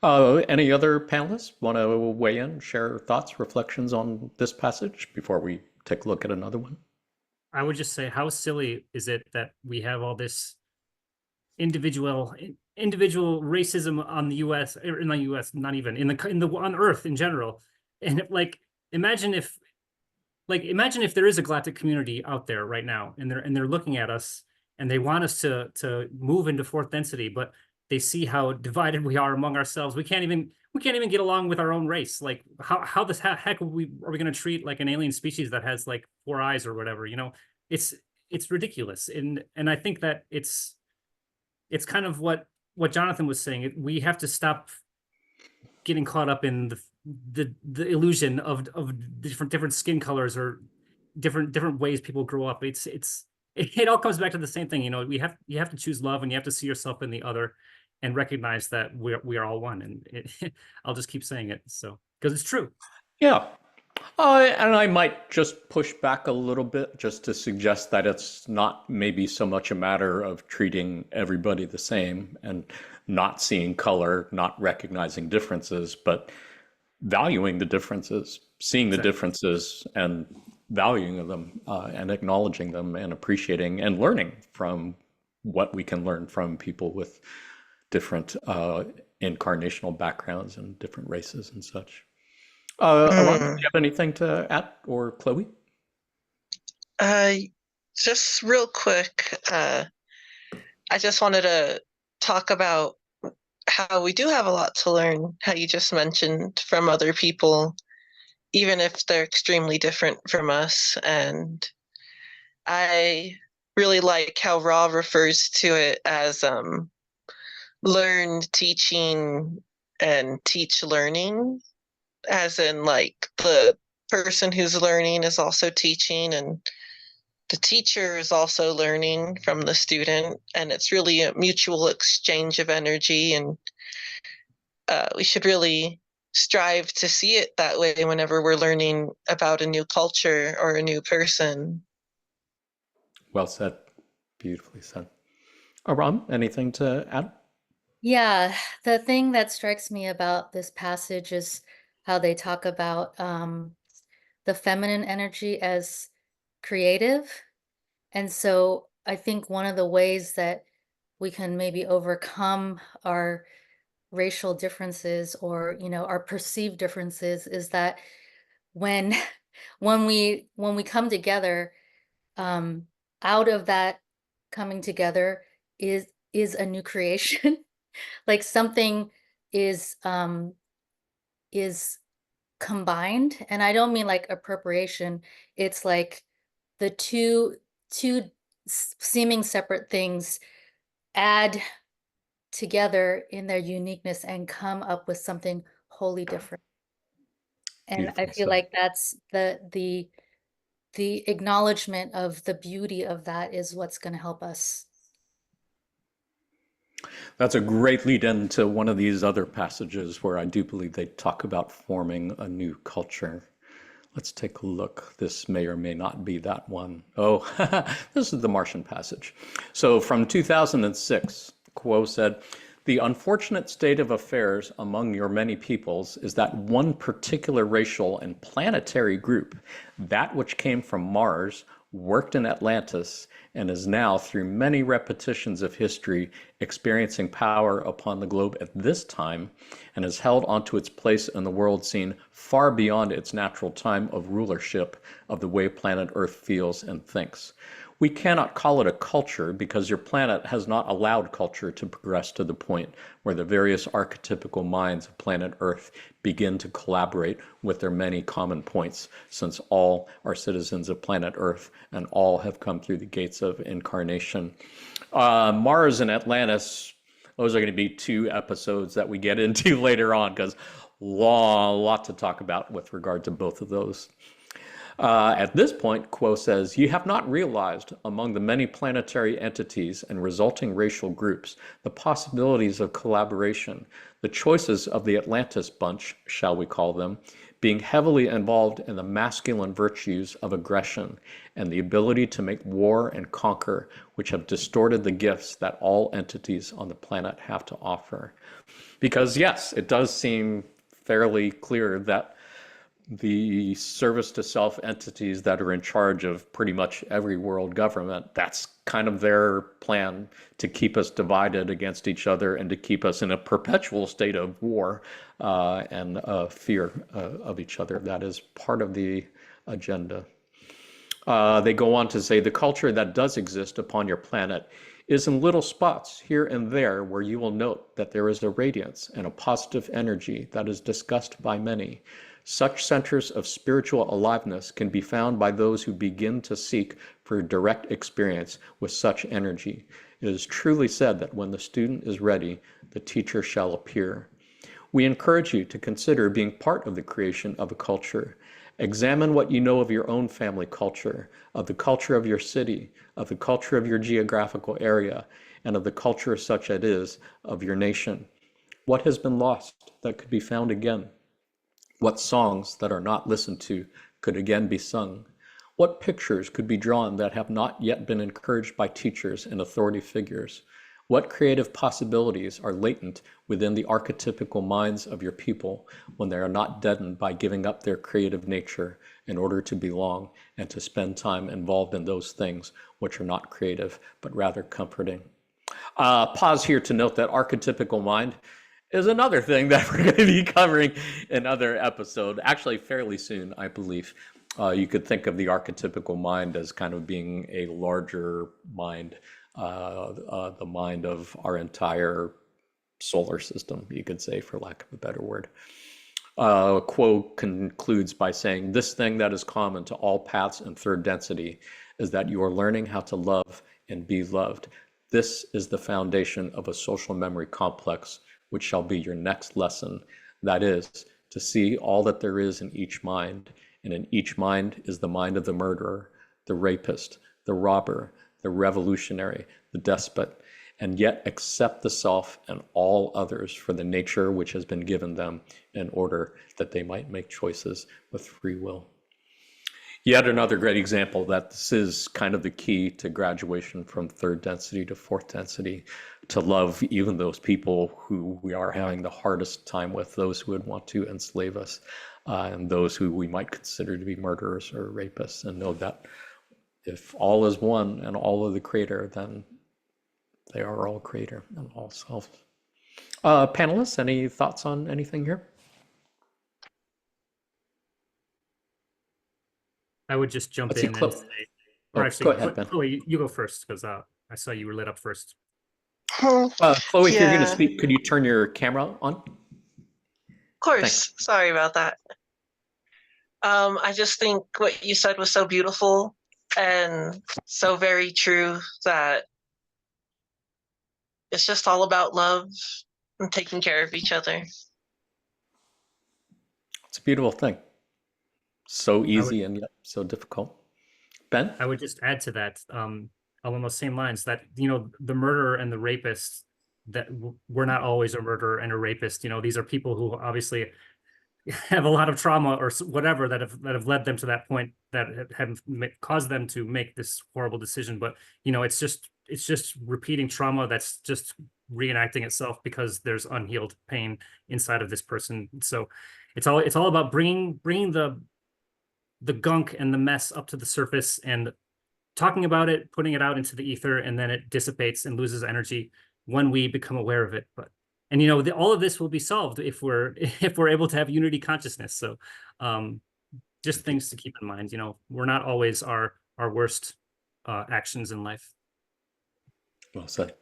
Any other panelists want to weigh in, share thoughts, reflections on this passage before we take a look at another one? I would just say, how silly is it that we have all this individual racism on the U.S. or in the U.S. not even in the on Earth in general, and imagine if there is a galactic community out there right now, and they're looking at us and they want us to move into fourth density, but they see how divided we are among ourselves. We can't even get along with our own race. Like how the heck are we going to treat like an alien species that has like 4 eyes or whatever? It's ridiculous. And I think that it's kind of what Jonathan was saying. We have to stop getting caught up in the illusion of different skin colors or different ways people grow up. It all comes back to the same thing. You have to choose love, and you have to see yourself in the other and recognize that we are all one. And I'll just keep saying it, so because it's true. Yeah. And I might just push back a little bit just to suggest that it's not maybe so much a matter of treating everybody the same and not seeing color, not recognizing differences, but valuing the differences, seeing the differences and valuing them and acknowledging them and appreciating and learning from what we can learn from people with different incarnational backgrounds and different races and such. Alana, do you have anything to add, or Chloe? Just real quick, I just wanted to talk about how we do have a lot to learn, how you just mentioned, from other people, even if they're extremely different from us. And I really like how Ra refers to it as learn, teaching, and teach learning, as in like the person who's learning is also teaching, and the teacher is also learning from the student, and it's really a mutual exchange of energy. And we should really strive to see it that way whenever we're learning about a new culture or a new person. Well said. Beautifully said. Aram, anything to add? Yeah, the thing that strikes me about this passage is how they talk about the feminine energy as creative. And so I think one of the ways that we can maybe overcome our racial differences, or our perceived differences, is that when when we come together, um out of that coming together is a new creation. Like something is combined, and I don't mean like appropriation. It's like the two seeming separate things add together in their uniqueness and come up with something wholly different. And I Beautifully feel said. like that's the acknowledgement of the beauty of that is what's going to help us. That's a great lead into one of these other passages where I do believe they talk about forming a new culture. Let's take a look. This may or may not be that one. Oh, this is the Martian passage. So from 2006, Quo said, "The unfortunate state of affairs among your many peoples is that one particular racial and planetary group, that which came from Mars, worked in Atlantis, and is now, through many repetitions of history, experiencing power upon the globe at this time, and has held onto its place in the world scene far beyond its natural time of rulership of the way planet Earth feels and thinks. We cannot call it a culture because your planet has not allowed culture to progress to the point where the various archetypical minds of planet Earth begin to collaborate with their many common points, since all are citizens of planet Earth and all have come through the gates of incarnation." Mars and Atlantis, those are going to be two episodes that we get into later on, because lot to talk about with regard to both of those. At this point, Quo says, "You have not realized among the many planetary entities and resulting racial groups the possibilities of collaboration, the choices of the Atlantis bunch, shall we call them, being heavily involved in the masculine virtues of aggression and the ability to make war and conquer, which have distorted the gifts that all entities on the planet have to offer." Because yes, it does seem fairly clear that the service to self entities that are in charge of pretty much every world government, that's kind of their plan, to keep us divided against each other and to keep us in a perpetual state of war and fear of each other. That is part of the agenda. They go on to say, "The culture that does exist upon your planet is in little spots here and there where you will note that there is a radiance and a positive energy that is discussed by many. Such centers of spiritual aliveness can be found by those who begin to seek for direct experience with such energy. It is truly said that when the student is ready, the teacher shall appear." We encourage you to consider being part of the creation of a culture. Examine what you know of your own family culture, of the culture of your city, of the culture of your geographical area, and of the culture such as it is of your nation. What has been lost that could be found again? What songs that are not listened to could again be sung? What pictures could be drawn that have not yet been encouraged by teachers and authority figures? What creative possibilities are latent within the archetypical minds of your people when they are not deadened by giving up their creative nature in order to belong and to spend time involved in those things which are not creative, but rather comforting? Pause here to note that archetypical mind is another thing that we're going to be covering in other episode, actually fairly soon, I believe. You could think of the archetypical mind as kind of being a larger mind, the mind of our entire solar system, you could say, for lack of a better word. Quo concludes by saying, "This thing that is common to all paths in third density is that you are learning how to love and be loved. This is the foundation of a social memory complex, which shall be your next lesson. That is, to see all that there is in each mind, and in each mind is the mind of the murderer, the rapist, the robber, the revolutionary, the despot, and yet accept the self and all others for the nature which has been given them in order that they might make choices with free will. Yet another great example that this is kind of the key to graduation from third density to fourth density, to love even those people who we are having the hardest time with, those who would want to enslave us, and those who we might consider to be murderers or rapists, and know that if all is one and all of the creator, then they are all creator and all self. Panelists, any thoughts on anything here? I would just jump Let's see, in and Chloe. say, Oh, or actually, go ahead, Ben. Chloe, you go first because I saw you were lit up first. Chloe, if you're going to Yeah, of speak, could you turn your camera on? course. Thanks. Sorry about that. I just think what you said was so beautiful and so very true, that it's just all about love and taking care of each other. It's a beautiful thing. So I would, easy and yet so difficult. Ben? I would just add to that, along those same lines, that, you know, the murderer and the rapist, that we're not always a murderer and a rapist. You know, these are people who obviously have a lot of trauma or whatever that have led them to that point, that have caused them to make this horrible decision. But, you know, it's just repeating trauma that's just reenacting itself because there's unhealed pain inside of this person. So it's all about bringing the gunk and the mess up to the surface and talking about it, putting it out into the ether, and then it dissipates and loses energy when we become aware of it. And you know, all of this will be solved if we're able to have unity consciousness. So just things to keep in mind. You know, we're not always our worst actions in life. Well said.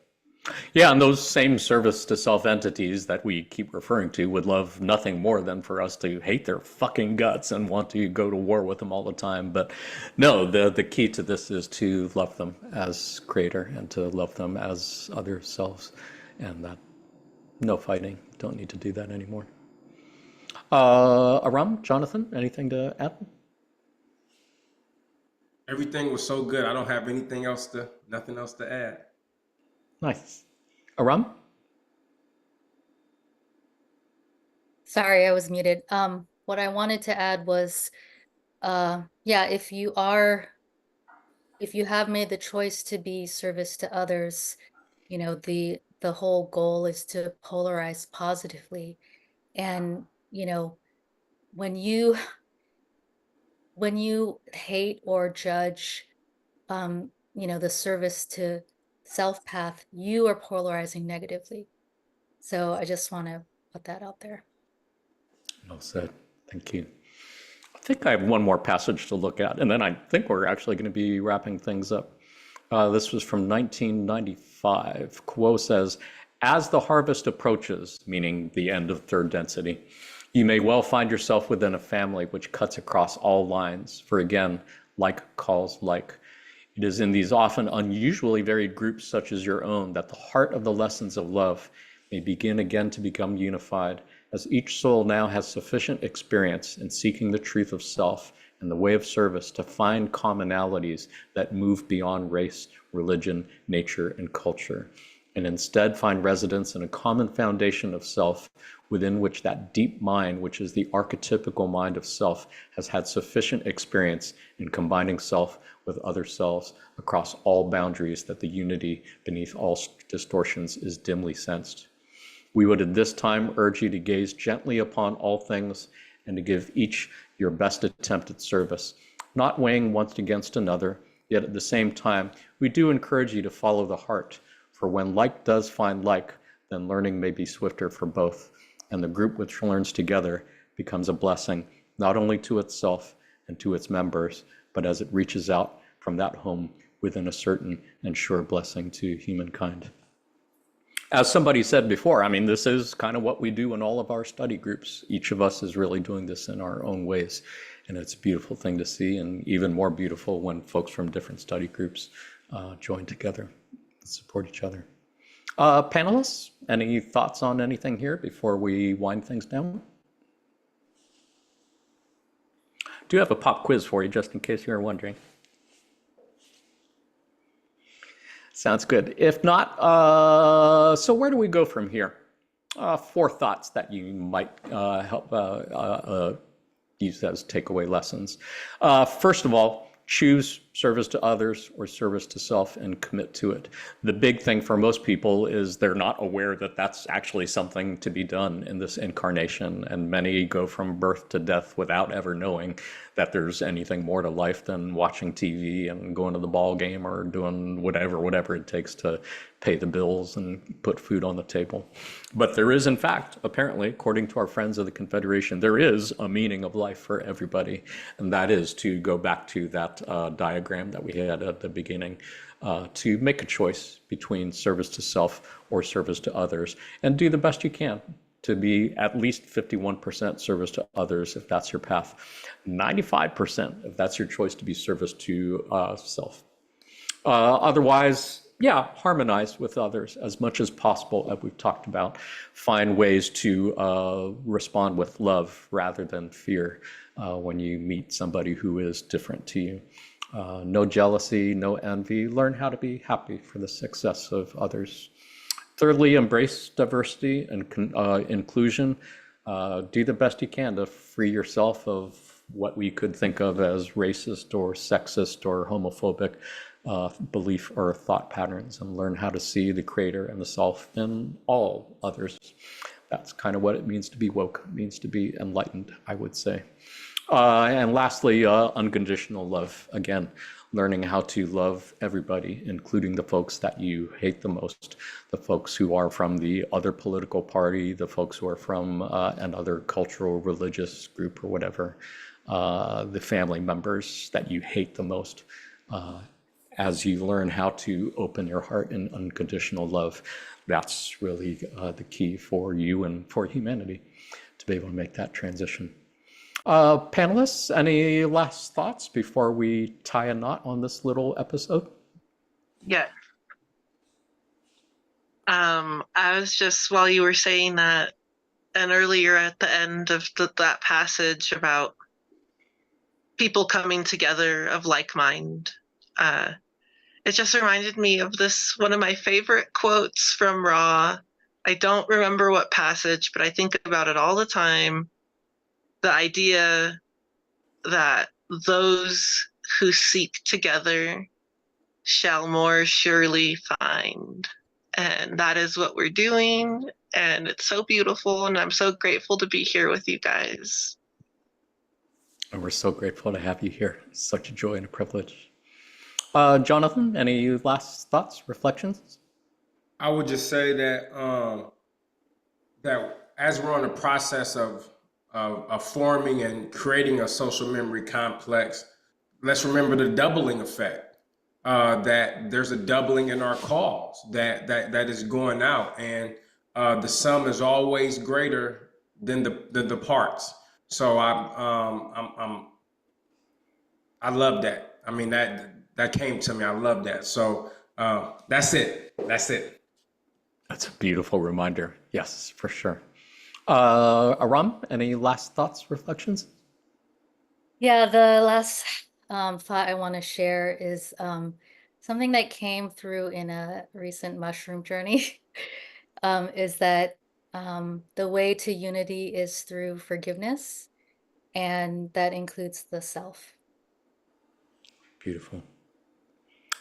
Yeah, and those same service to self entities that we keep referring to would love nothing more than for us to hate their fucking guts and want to go to war with them all the time. But no, the key to this is to love them as creator and to love them as other selves, and that no fighting. Don't need to do that anymore. Aram, Jonathan, anything to add? Everything was so good. I don't have nothing else to add. Nice. Aram? Sorry, I was muted. What I wanted to add was, yeah, if you have made the choice to be service to others, you know, the whole goal is to polarize positively. And, you know, when you hate or judge, you know, the service to self path, you are polarizing negatively. So I just want to put that out there. Well said. Thank you. I think I have one more passage to look at, and then I think we're actually going to be wrapping things up. This was from 1995. Quo says, as the harvest approaches, meaning the end of third density, you may well find yourself within a family which cuts across all lines. For again, like calls like. It is in these often unusually varied groups such as your own that the heart of the lessons of love may begin again to become unified, as each soul now has sufficient experience in seeking the truth of self and the way of service to find commonalities that move beyond race, religion, nature, and culture, and instead find residence in a common foundation of self within which that deep mind, which is the archetypical mind of self, has had sufficient experience in combining self with other selves across all boundaries that the unity beneath all distortions is dimly sensed. We would at this time urge you to gaze gently upon all things and to give each your best attempt at service, not weighing one against another, yet at the same time, we do encourage you to follow the heart, for when like does find like, then learning may be swifter for both, and the group which learns together becomes a blessing, not only to itself and to its members, but as it reaches out from that home within a certain and sure blessing to humankind. As somebody said before, I mean, this is kind of what we do in all of our study groups. Each of us is really doing this in our own ways, and it's a beautiful thing to see, and even more beautiful when folks from different study groups join together and support each other. Panelists, any thoughts on anything here before we wind things down? Do have a pop quiz for you, just in case you were wondering. Sounds good. If not, so where do we go from here? Four thoughts that you might help use as takeaway lessons. First of all, choose service to others or service to self and commit to it. The big thing for most people is they're not aware that that's actually something to be done in this incarnation. And many go from birth to death without ever knowing that there's anything more to life than watching TV and going to the ball game or doing whatever it takes to pay the bills and put food on the table. But there is, in fact, apparently, according to our friends of the Confederation, there is a meaning of life for everybody. And that is to go back to that diagram that we had at the beginning, to make a choice between service to self or service to others, and do the best you can to be at least 51% service to others if that's your path, 95% if that's your choice to be service to self. Otherwise, yeah, harmonize with others as much as possible, as we've talked about. Find ways to respond with love rather than fear when you meet somebody who is different to you. No jealousy, no envy. Learn how to be happy for the success of others. Thirdly, embrace diversity and inclusion. Do the best you can to free yourself of what we could think of as racist or sexist or homophobic belief or thought patterns, and learn how to see the creator and the self in all others. That's kind of what it means to be woke. It means to be enlightened, I would say. And lastly, unconditional love. Again, learning how to love everybody, including the folks that you hate the most, the folks who are from the other political party, the folks who are from another cultural, religious group or whatever, the family members that you hate the most. As you learn how to open your heart in unconditional love, that's really the key for you and for humanity to be able to make that transition. Panelists, any last thoughts before we tie a knot on this little episode? Yeah. I was just, while you were saying that, and earlier at the end of that passage about people coming together of like mind, it just reminded me of this, one of my favorite quotes from Ra. I don't remember what passage, but I think about it all the time. The idea that those who seek together shall more surely find. And that is what we're doing. And it's so beautiful. And I'm so grateful to be here with you guys. And we're so grateful to have you here. It's such a joy and a privilege. Jonathan, any last thoughts, reflections? I would just say that that as we're on the process of forming and creating a social memory complex, let's remember the doubling effect. That there's a doubling in our calls that is going out, and the sum is always greater than the parts. So I love that. I mean, that came to me. I love that. So that's it. That's it. That's a beautiful reminder. Yes, for sure. Aram, any last thoughts, reflections? Yeah, the last thought I want to share is something that came through in a recent mushroom journey, is that the way to unity is through forgiveness, and that includes the self. Beautiful.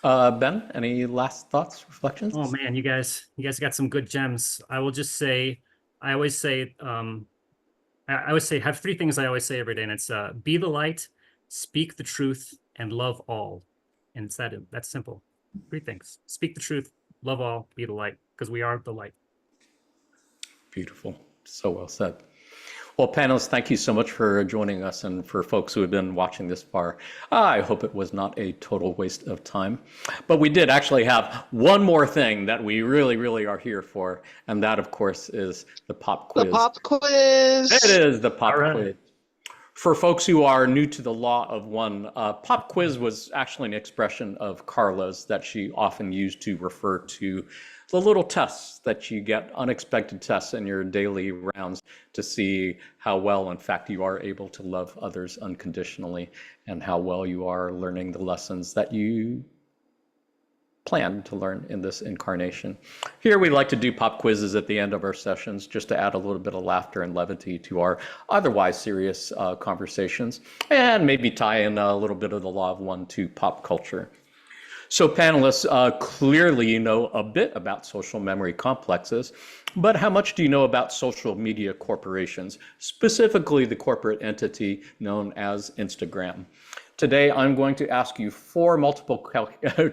Ben, any last thoughts, reflections? Oh man, you guys got some good gems. I will just say, I always say, have three things I always say every day, and it's be the light, speak the truth, and love all. And it's that's simple. Three things: speak the truth, love all, be the light, because we are the light. Beautiful. So well said. Well, panelists, thank you so much for joining us, and for folks who have been watching this far. I hope it was not a total waste of time. But we did actually have one more thing that we really, really are here for, and that, of course, is the pop quiz. The pop quiz. It is the pop All right. quiz. For folks who are new to the law of one, pop quiz was actually an expression of Carla's that she often used to refer to the little tests that you get, unexpected tests in your daily rounds to see how well, in fact, you are able to love others unconditionally, and how well you are learning the lessons that you planned to learn in this incarnation. Here we like to do pop quizzes at the end of our sessions just to add a little bit of laughter and levity to our otherwise serious conversations, and maybe tie in a little bit of the law of one to pop culture. So panelists, clearly you know a bit about social memory complexes, but how much do you know about social media corporations, specifically the corporate entity known as Instagram? Today, I'm going to ask you 4 multiple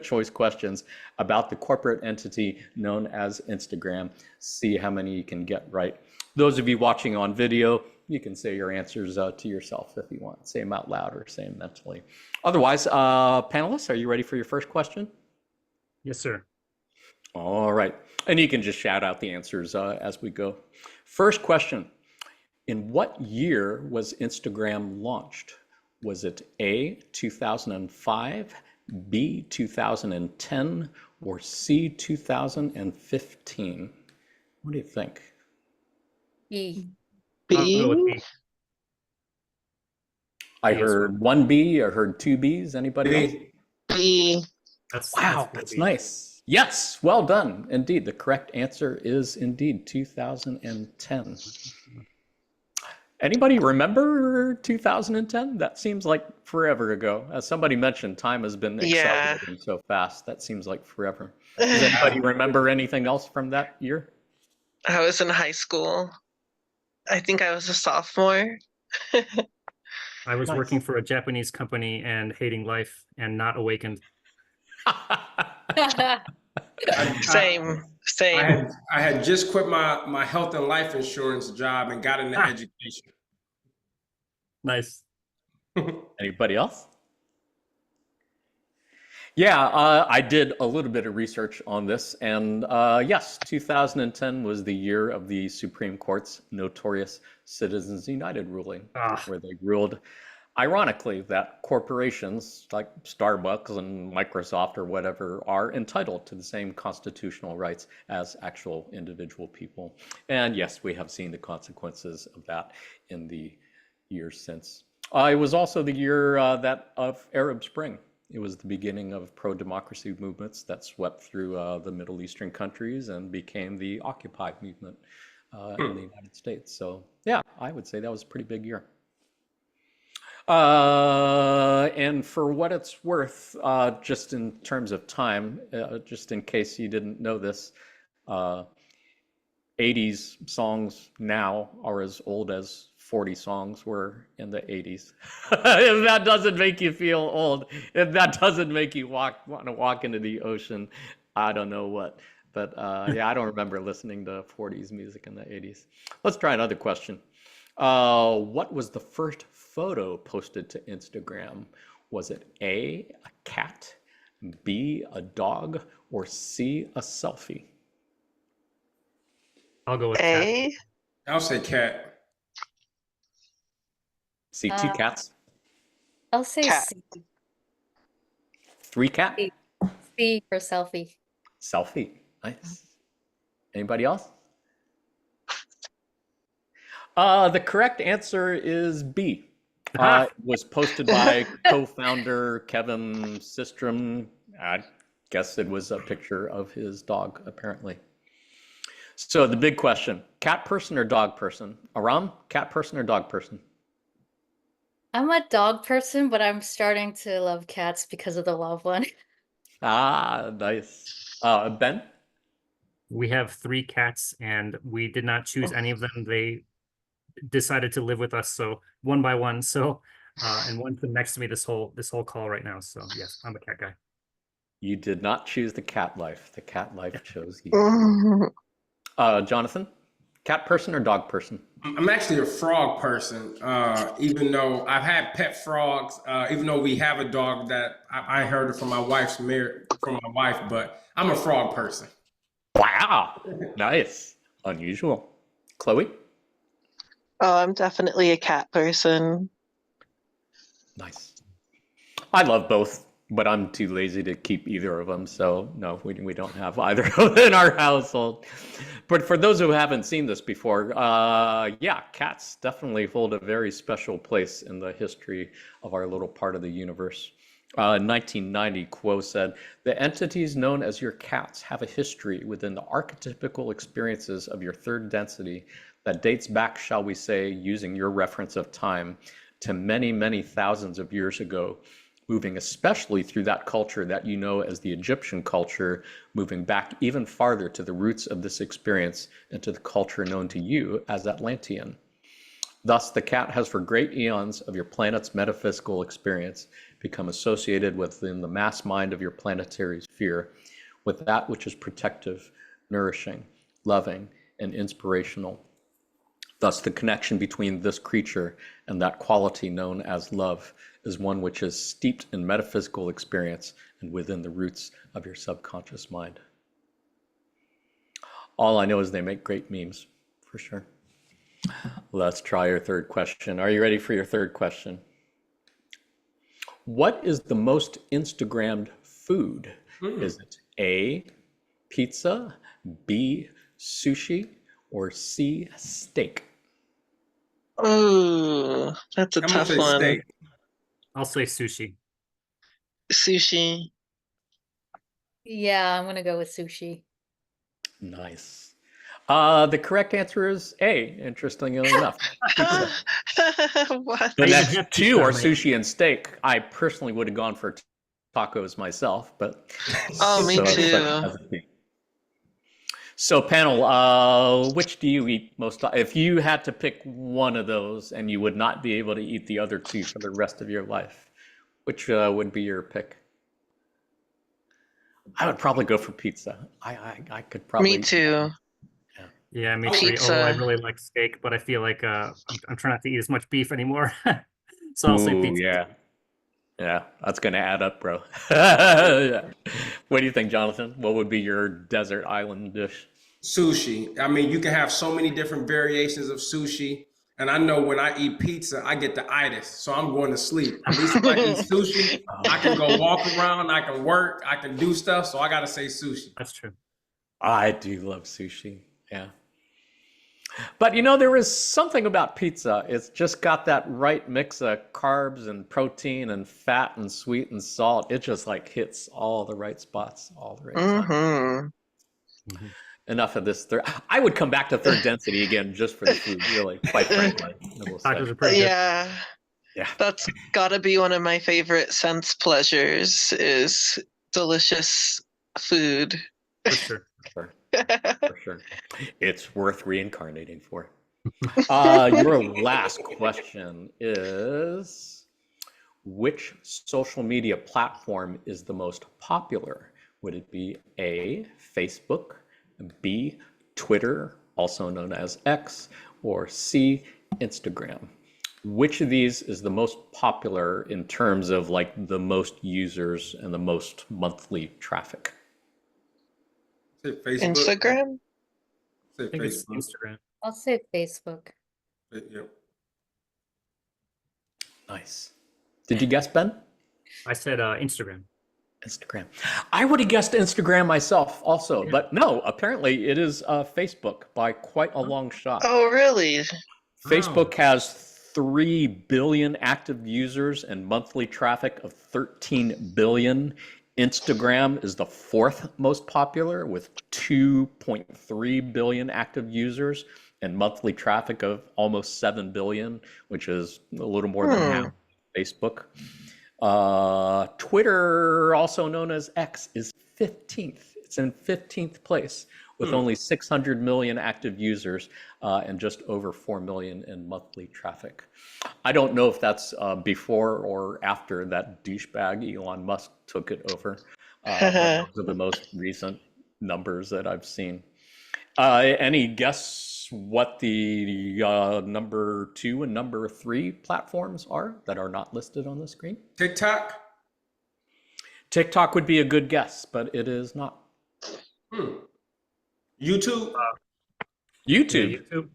choice questions about the corporate entity known as Instagram. See how many you can get right. Those of you watching on video, you can say your answers to yourself if you want. Say them out loud or say them mentally. Otherwise, panelists, are you ready for your first question? Yes, sir. All right. And you can just shout out the answers as we go. First question. In what year was Instagram launched? Was it A, 2005, B, 2010, or C, 2015? What do you think? E. I'll go with B. B. I B as well. heard 1 B, I heard 2 Bs. Anybody else? B. B. Wow, that's nice. Yes, well done. Indeed, the correct answer is indeed 2010. Anybody remember 2010? That seems like forever ago. As somebody mentioned, time has been Yeah. accelerating so fast. That seems like forever. Does anybody remember anything else from that year? I was in high school. I think I was a sophomore. I was Nice. working for a Japanese company and hating life and not awakened. Same. I had just quit my health and life insurance job and got into education. Nice. Anybody else? Yeah, I did a little bit of research on this, and yes, 2010 was the year of the Supreme Court's notorious Citizens United ruling, where they ruled, ironically, that corporations like Starbucks and Microsoft or whatever are entitled to the same constitutional rights as actual individual people. And yes, we have seen the consequences of that in the years since. It was also the year that of Arab Spring. It was the beginning of pro-democracy movements that swept through the Middle Eastern countries and became the Occupy movement in the United States. So yeah, I would say that was a pretty big year. And for what it's worth, just in terms of time, just in case you didn't know this, 80s songs now are as old as 40 songs were in the 80s. If that doesn't make you feel old, if that doesn't make you want to walk into the ocean, I don't know what. But yeah, I don't remember listening to 40s music in the 80s. Let's try another question. What was the first photo posted to Instagram? Was it A, a cat, B, a dog, or C, a selfie? I'll go with cat. A. I'll say cat. See, 2 cats, I'll say Cat. C. 3 cat, C for selfie. selfie. Nice. Anybody else? The correct answer is B. It was posted by co-founder Kevin Systrom. I guess it was a picture of his dog, apparently. So the big question, cat person or dog person? Aram, cat person or dog person? I'm a dog person, but I'm starting to love cats because of the loved one. Ah, nice. Ben? We have 3 cats and we did not choose any of them. They decided to live with us, so one by one. So and one's been next to me this whole call right now. So yes, I'm a cat guy. You did not choose the cat life. The cat life chose you. Jonathan, cat person or dog person? I'm actually a frog person, even though I've had pet frogs, even though we have a dog that I heard it from my wife's from my wife, but I'm a frog person. Wow, nice, unusual. Chloe? Oh, I'm definitely a cat person. Nice. I love both, but I'm too lazy to keep either of them. So no, we don't have either in our household. But for those who haven't seen this before, yeah, cats definitely hold a very special place in the history of our little part of the universe. In 1990, Quo said, "The entities known as your cats have a history within the archetypical experiences of your third density that dates back, shall we say, using your reference of time, to many, many thousands of years ago, moving especially through that culture that you know as the Egyptian culture, moving back even farther to the roots of this experience and to the culture known to you as Atlantean. Thus, the cat has for great eons of your planet's metaphysical experience become associated within the mass mind of your planetary sphere with that which is protective, nourishing, loving, and inspirational. Thus, the connection between this creature and that quality known as love is one which is steeped in metaphysical experience and within the roots of your subconscious mind." All I know is they make great memes, for sure. Let's try your third question. Are you ready for your third question? What is the most Instagrammed food? Is it A, pizza, B, sushi, or C, steak? Oh, that's a I'm gonna tough say one. steak. I'll say sushi. Sushi. Yeah, I'm gonna go with sushi. Nice. The correct answer is A, interestingly enough. Pizza. What? The I even next have two pizza are on my- sushi and steak. I personally would have gone for tacos myself, but Oh, me so it's too. such a hesitation. So panel, which do you eat most? If you had to pick one of those and you would not be able to eat the other two for the rest of your life, which would be your pick? I would probably go for pizza. I could probably. Me too. Yeah, me too. Pizza. Although I really like steak, but I feel like I'm trying not to eat as much beef anymore. So I'll say Ooh, pizza. yeah. Yeah, that's gonna add up, bro. Yeah. What do you think, Jonathan? What would be your desert island dish? Sushi. I mean, you can have so many different variations of sushi. And I know when I eat pizza, I get the itis. So I'm going to sleep. At least if I eat sushi, I can go walk around, I can work, I can do stuff. So I got to say sushi. That's true. I do love sushi. Yeah. But you know, there is something about pizza. It's just got that right mix of carbs and protein and fat and sweet and salt. It just like hits all the right spots, all the right time. Mm-hmm. Enough of this. I would come back to third density again just for the food, really, quite frankly. I will say. Tacos are pretty good. Yeah, Yeah. that's gotta be one of my favorite sense pleasures is delicious food. For sure. For sure. It's worth reincarnating for. Your last question is, which social media platform is the most popular? Would it be A, Facebook, B, Twitter, also known as X, or C, Instagram? Which of these is the most popular in terms of like the most users and the most monthly traffic? Say Facebook. Instagram? Say I think it's Facebook. Instagram. I'll say Facebook. Yep. Nice. Did you guess, Ben? I said Instagram. Instagram. I would have guessed Instagram myself also, but no, apparently it is Facebook by quite a long shot. Oh, really? Facebook has 3 billion active users and monthly traffic of 13 billion. Instagram is the fourth most popular with 2.3 billion active users and monthly traffic of almost 7 billion, which is a little more than half Facebook. Twitter, also known as X, is 15th. It's in 15th place with only 600 million active users and just over 4 million in monthly traffic. I don't know if that's before or after that douchebag Elon Musk took it over. But those are the most recent numbers that I've seen. Any guess what the number 2 and number 3 platforms are that are not listed on the screen? TikTok. TikTok would be a good guess, but it is not. YouTube. YouTube. Yeah, YouTube.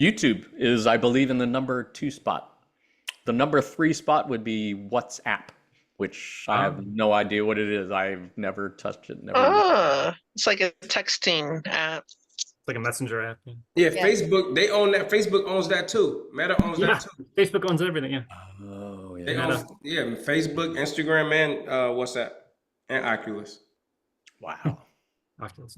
YouTube is, I believe, in the number 2 spot. The number 3 spot would be WhatsApp, which I have no idea what it is. I've never touched it. Never used it. It's like a texting app. It's like a messenger app. Yeah, Yeah, Yeah. Facebook, they own that. Facebook owns that too. Meta owns yeah. that too. Facebook owns everything. Yeah, Oh, They yeah. own, Meta. yeah, Facebook, Instagram, and WhatsApp, and Oculus. Wow. Oculus.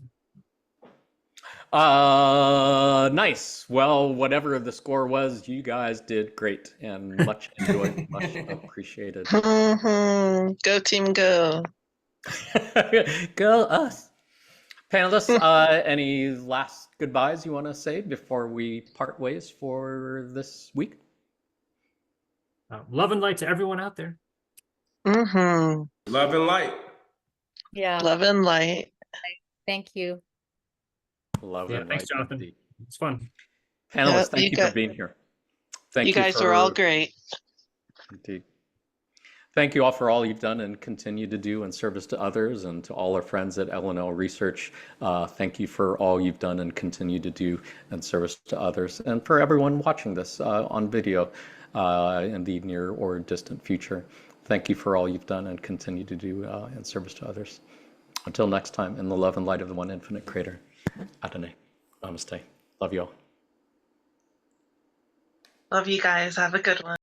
Nice. Well, whatever the score was, you guys did great and much enjoyed, much appreciated. Go team, go. Go us. Panelists, any last goodbyes you want to say before we part ways for this week? Love and light to everyone out there. Mm-hmm. Love and light. Yeah. Love and light. Thank you. Love Yeah, and thanks, light Jonathan. indeed. It's fun. Panelists, Yep, thank you you got- for being here. Thank You guys were all great. Indeed. Thank you all for all you've done and continue to do in service to others, and to all our friends at L&L Research. Thank you for all you've done and continue to do in service to others, and for everyone watching this on video in the near or distant future. Thank you for all you've done and continue to do in service to others. Until next time, in the love and light of the one infinite creator. Adonai. Namaste. Love you all. Love you guys. Have a good one.